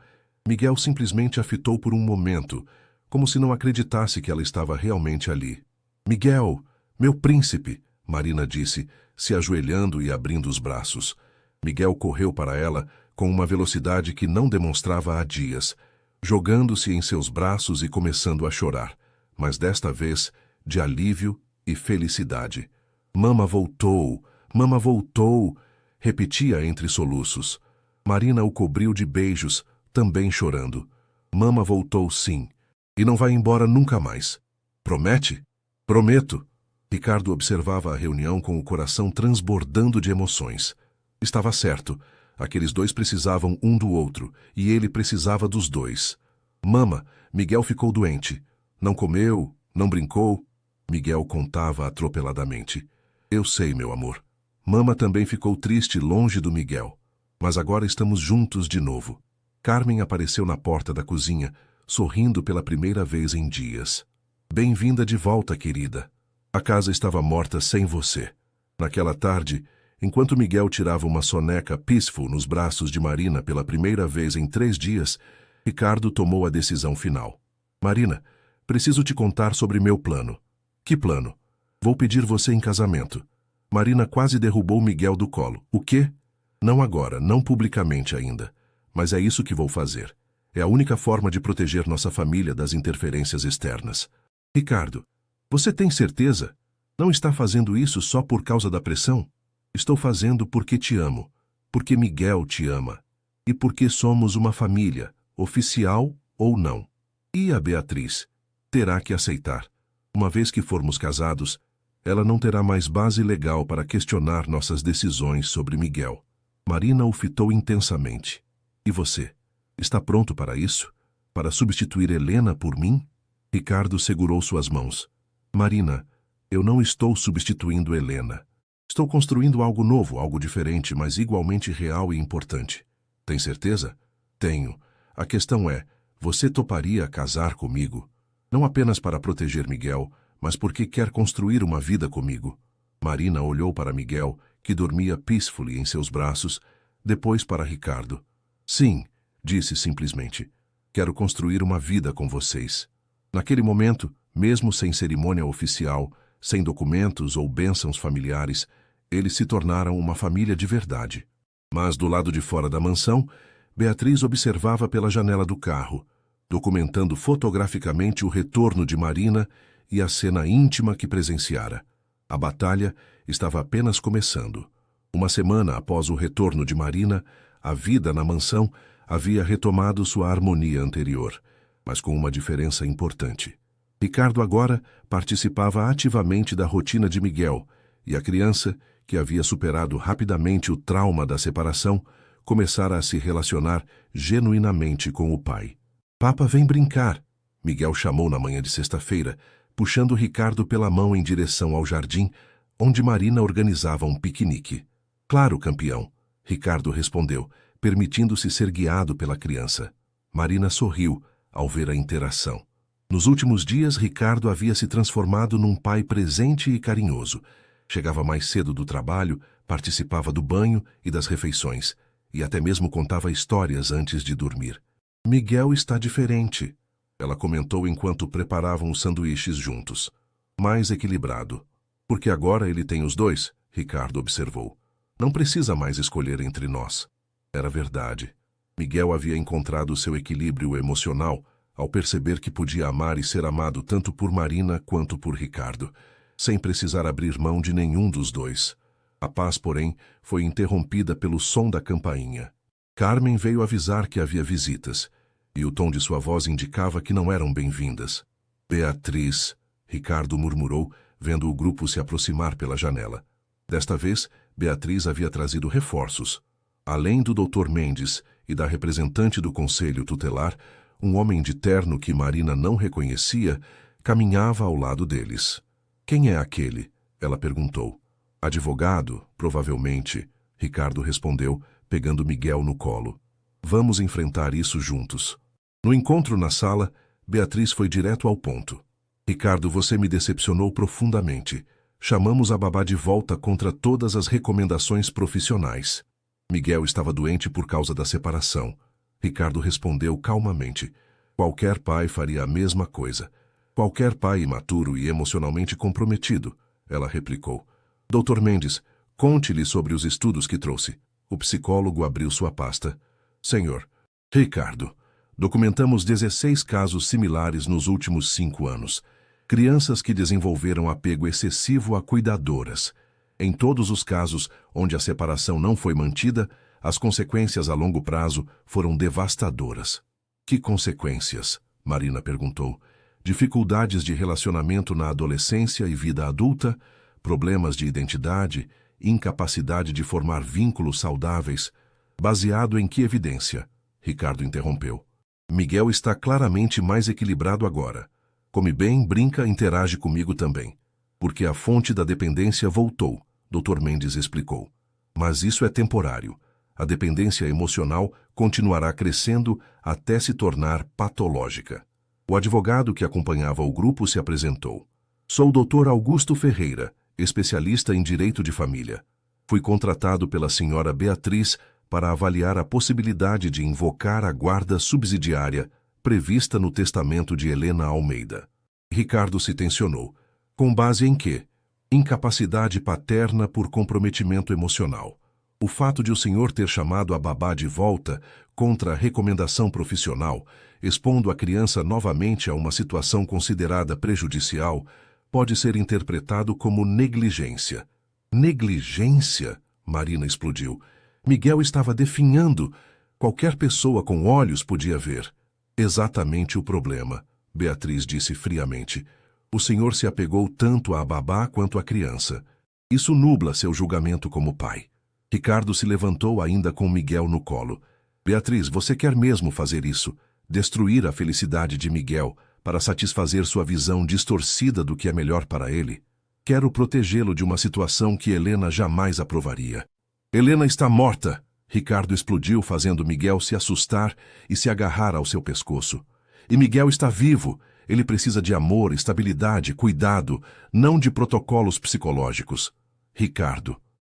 Speaker 1: Miguel simplesmente a fitou por um momento, como se não acreditasse que ela estava realmente ali. Miguel, meu príncipe, Marina disse, se ajoelhando e abrindo os braços. Miguel correu para ela com uma velocidade que não demonstrava há dias. jogando-se em seus braços e começando a chorar, mas desta vez de alívio e felicidade. Mama voltou, repetia entre soluços. Marina o cobriu de beijos, também chorando. Mama voltou sim, e não vai embora nunca mais. Promete? Prometo. Ricardo observava a reunião com o coração transbordando de emoções. Estava certo. Aqueles dois precisavam um do outro, e ele precisava dos dois. Mama, Miguel ficou doente. Não comeu, não brincou. Miguel contava atropeladamente. Eu sei, meu amor. Mama também ficou triste longe do Miguel. Mas agora estamos juntos de novo. Carmen apareceu na porta da cozinha, sorrindo pela primeira vez em dias. Bem-vinda de volta, querida. A casa estava morta sem você. Naquela tarde, enquanto Miguel tirava uma soneca peaceful nos braços de Marina pela primeira vez em 3 dias, Ricardo tomou a decisão final. Marina, preciso te contar sobre meu plano. Que plano? Vou pedir você em casamento. Marina quase derrubou Miguel do colo. O quê? Não agora, não publicamente ainda. Mas é isso que vou fazer. É a única forma de proteger nossa família das interferências externas. Ricardo, você tem certeza? Não está fazendo isso só por causa da pressão? Estou fazendo porque te amo, porque Miguel te ama, e porque somos uma família, oficial ou não. E a Beatriz? Terá que aceitar. Uma vez que formos casados, ela não terá mais base legal para questionar nossas decisões sobre Miguel. Marina o fitou intensamente. E você? Está pronto para isso? Para substituir Helena por mim? Ricardo segurou suas mãos. Marina, eu não estou substituindo Helena. Estou construindo algo novo, algo diferente, mas igualmente real e importante. Tem certeza? Tenho. A questão é, você toparia casar comigo? Não apenas para proteger Miguel, mas porque quer construir uma vida comigo. Marina olhou para Miguel, que dormia peacefully em seus braços, depois para Ricardo. Sim, disse simplesmente. Quero construir uma vida com vocês. Naquele momento, mesmo sem cerimônia oficial, sem documentos ou bênçãos familiares, eles se tornaram uma família de verdade. Mas do lado de fora da mansão, Beatriz observava pela janela do carro, documentando fotograficamente o retorno de Marina e a cena íntima que presenciara. A batalha estava apenas começando. Uma semana após o retorno de Marina, a vida na mansão havia retomado sua harmonia anterior, mas com uma diferença importante. Ricardo agora participava ativamente da rotina de Miguel, e a criança, que havia superado rapidamente o trauma da separação, começara a se relacionar genuinamente com o pai. Papa, vem brincar, Miguel chamou na manhã de sexta-feira, puxando Ricardo pela mão em direção ao jardim, onde Marina organizava um piquenique. Claro, campeão, Ricardo respondeu, permitindo-se ser guiado pela criança. Marina sorriu ao ver a interação. Nos últimos dias, Ricardo havia se transformado num pai presente e carinhoso. Chegava mais cedo do trabalho, participava do banho e das refeições, e até mesmo contava histórias antes de dormir. Miguel está diferente, ela comentou enquanto preparavam os sanduíches juntos. Mais equilibrado. Porque agora ele tem os dois, Ricardo observou. Não precisa mais escolher entre nós. Era verdade. Miguel havia encontrado seu equilíbrio emocional ao perceber que podia amar e ser amado tanto por Marina quanto por Ricardo, sem precisar abrir mão de nenhum dos dois. A paz, porém, foi interrompida pelo som da campainha. Carmen veio avisar que havia visitas, e o tom de sua voz indicava que não eram bem-vindas. Beatriz, Ricardo murmurou, vendo o grupo se aproximar pela janela. Desta vez, Beatriz havia trazido reforços. Além do Dr. Mendes e da representante do conselho tutelar, um homem de terno que Marina não reconhecia caminhava ao lado deles. Quem é aquele? Ela perguntou. Advogado, provavelmente, Ricardo respondeu, pegando Miguel no colo. Vamos enfrentar isso juntos. No encontro na sala, Beatriz foi direto ao ponto. Ricardo, você me decepcionou profundamente. Chamamos a babá de volta contra todas as recomendações profissionais. Miguel estava doente por causa da separação. Ricardo respondeu calmamente. Qualquer pai faria a mesma coisa. Qualquer pai imaturo e emocionalmente comprometido, ela replicou. Dr. Mendes, conte-lhe sobre os estudos que trouxe. O psicólogo abriu sua pasta. Senhor, Ricardo, Documentamos 16 casos similares nos últimos 5 anos. Crianças que desenvolveram apego excessivo a cuidadoras. Em todos os casos onde a separação não foi mantida, as consequências a longo prazo foram devastadoras. Que consequências? Marina perguntou. Dificuldades de relacionamento na adolescência e vida adulta, problemas de identidade, incapacidade de formar vínculos saudáveis. Baseado em que evidência? Ricardo interrompeu. Miguel está claramente mais equilibrado agora. Come bem, brinca, interage comigo também. Porque a fonte da dependência voltou, Dr. Mendes explicou. Mas isso é temporário. A dependência emocional continuará crescendo até se tornar patológica. O advogado que acompanhava o grupo se apresentou. Sou o Dr. Augusto Ferreira, especialista em direito de família. Fui contratado pela senhora Beatriz para avaliar a possibilidade de invocar a guarda subsidiária prevista no testamento de Helena Almeida. Ricardo se tensionou. Com base em quê? Incapacidade paterna por comprometimento emocional. O fato de o senhor ter chamado a babá de volta contra a recomendação profissional, expondo a criança novamente a uma situação considerada prejudicial, pode ser interpretado como negligência. Negligência? Marina explodiu. Miguel estava definhando. Qualquer pessoa com olhos podia ver. Exatamente o problema, Beatriz disse friamente. O senhor se apegou tanto à babá quanto à criança. Isso nubla seu julgamento como pai. Ricardo se levantou ainda com Miguel no colo. Beatriz, você quer mesmo fazer isso? Destruir a felicidade de Miguel para satisfazer sua visão distorcida do que é melhor para ele? Quero protegê-lo de uma situação que Helena jamais aprovaria. Helena está morta! Ricardo explodiu, fazendo Miguel se assustar e se agarrar ao seu pescoço. E Miguel está vivo. Ele precisa de amor, estabilidade, cuidado, não de protocolos psicológicos. Ricardo.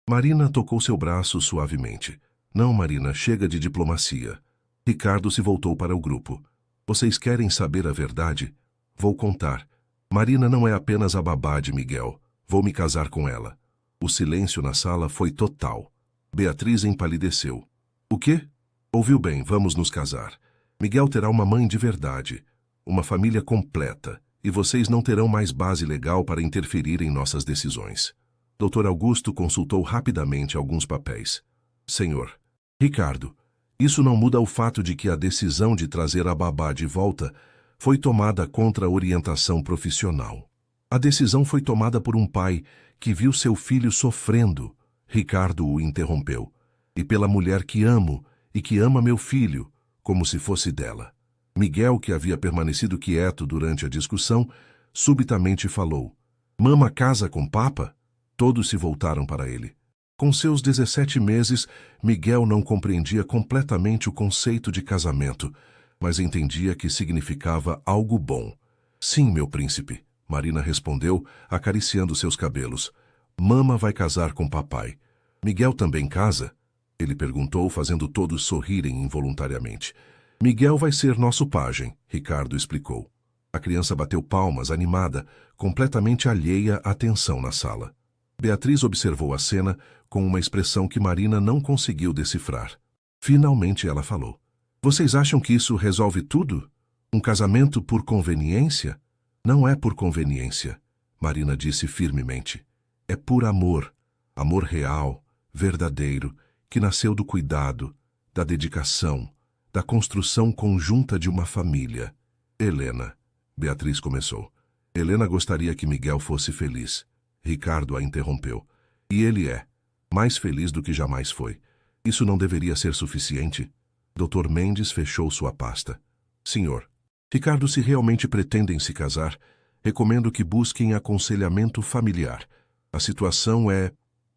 Speaker 1: Marina tocou seu braço suavemente. Não, Marina, chega de diplomacia. Ricardo se voltou para o grupo. Vocês querem saber a verdade? Vou contar. Marina não é apenas a babá de Miguel. Vou me casar com ela. O silêncio na sala foi total. Beatriz empalideceu. O quê? Ouviu bem, vamos nos casar. Miguel terá uma mãe de verdade, uma família completa, e vocês não terão mais base legal para interferir em nossas decisões. Dr. Augusto consultou rapidamente alguns papéis. Senhor. Ricardo, isso não muda o fato de que a decisão de trazer a babá de volta foi tomada contra a orientação profissional. A decisão foi tomada por um pai que viu seu filho sofrendo. Ricardo o interrompeu. E pela mulher que amo e que ama meu filho, como se fosse dela. Miguel, que havia permanecido quieto durante a discussão, subitamente falou. Mama casa com papa? Todos se voltaram para ele. Com seus 17 meses, Miguel não compreendia completamente o conceito de casamento, mas entendia que significava algo bom. Sim, meu príncipe, Marina respondeu, acariciando seus cabelos. Mama vai casar com papai. Miguel também casa? Ele perguntou, fazendo todos sorrirem involuntariamente. Miguel vai ser nosso pajem, Ricardo explicou. A criança bateu palmas, animada, completamente alheia à tensão na sala. Beatriz observou a cena com uma expressão que Marina não conseguiu decifrar. Finalmente ela falou. Vocês acham que isso resolve tudo? Um casamento por conveniência? Não é por conveniência, Marina disse firmemente. É por amor. Amor real, verdadeiro, que nasceu do cuidado, da dedicação, da construção conjunta de uma família. Helena, Beatriz começou. Helena gostaria que Miguel fosse feliz. Ricardo a interrompeu. E ele é. Mais feliz do que jamais foi. Isso não deveria ser suficiente? Dr. Mendes fechou sua pasta. Senhor, Ricardo, se realmente pretendem se casar, recomendo que busquem aconselhamento familiar. A situação é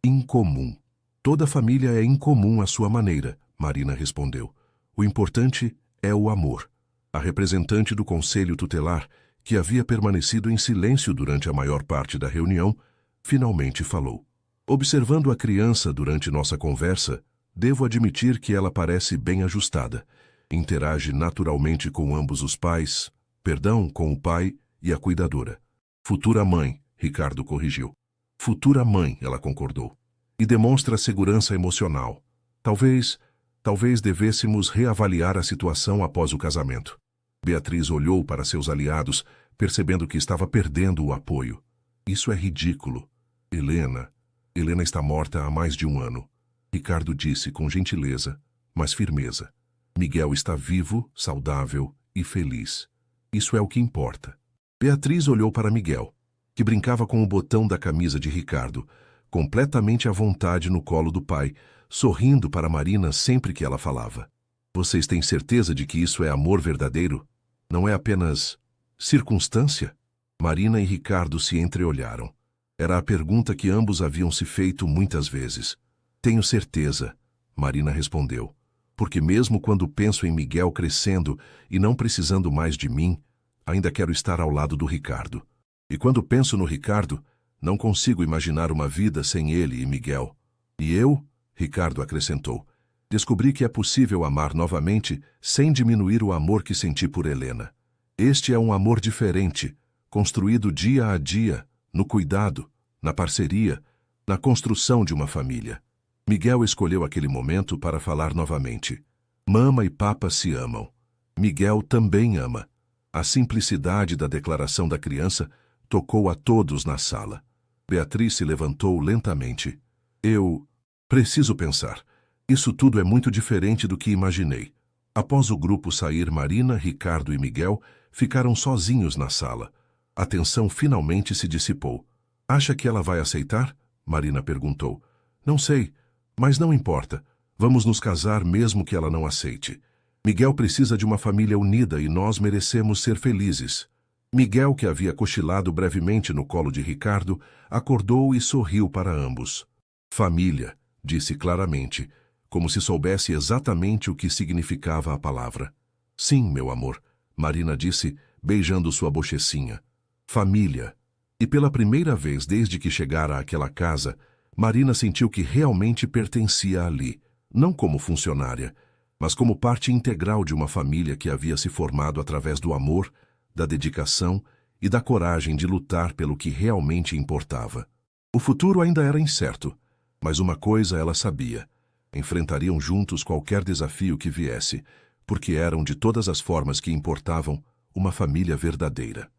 Speaker 1: incomum. Toda família é incomum à sua maneira, Marina respondeu. O importante é o amor. A representante do conselho tutelar, que havia permanecido em silêncio durante a maior parte da reunião, finalmente falou. Observando a criança durante nossa conversa, devo admitir que ela parece bem ajustada. Interage naturalmente com ambos os pais, com o pai e a cuidadora. Futura mãe, Ricardo corrigiu. Futura mãe, ela concordou. E demonstra segurança emocional. Talvez Talvez devêssemos reavaliar a situação após o casamento. Beatriz olhou para seus aliados, percebendo que estava perdendo o apoio. Isso é ridículo. Helena está morta há mais de 1 ano. Ricardo disse com gentileza, mas firmeza. Miguel está vivo, saudável e feliz. Isso é o que importa. Beatriz olhou para Miguel, que brincava com o botão da camisa de Ricardo, completamente à vontade no colo do pai, sorrindo para Marina sempre que ela falava. Vocês têm certeza de que isso é amor verdadeiro? Não é apenas circunstância? Marina e Ricardo se entreolharam. Era a pergunta que ambos haviam se feito muitas vezes. Tenho certeza, Marina respondeu, porque mesmo quando penso em Miguel crescendo e não precisando mais de mim, ainda quero estar ao lado do Ricardo. E quando penso no Ricardo, não consigo imaginar uma vida sem ele e Miguel. E eu, Ricardo acrescentou, descobri que é possível amar novamente sem diminuir o amor que senti por Helena. Este é um amor diferente, construído dia a dia, no cuidado, na parceria, na construção de uma família. Miguel escolheu aquele momento para falar novamente. Mama e papa se amam. Miguel também ama. A simplicidade da declaração da criança tocou a todos na sala. Beatriz se levantou lentamente. Eu preciso pensar. Isso tudo é muito diferente do que imaginei. Após o grupo sair, Marina, Ricardo e Miguel ficaram sozinhos na sala. A tensão finalmente se dissipou. Acha que ela vai aceitar? Marina perguntou. Não sei, mas não importa. Vamos nos casar mesmo que ela não aceite. Miguel precisa de uma família unida e nós merecemos ser felizes. Miguel, que havia cochilado brevemente no colo de Ricardo, acordou e sorriu para ambos. Família, disse claramente, como se soubesse exatamente o que significava a palavra. Sim, meu amor, Marina disse, beijando sua bochecinha. Família. E pela primeira vez desde que chegara àquela casa, Marina sentiu que realmente pertencia ali, não como funcionária, mas como parte integral de uma família que havia se formado através do amor, da dedicação e da coragem de lutar pelo que realmente importava. O futuro ainda era incerto, mas uma coisa ela sabia: enfrentariam juntos qualquer desafio que viesse, porque eram de todas as formas que importavam uma família verdadeira.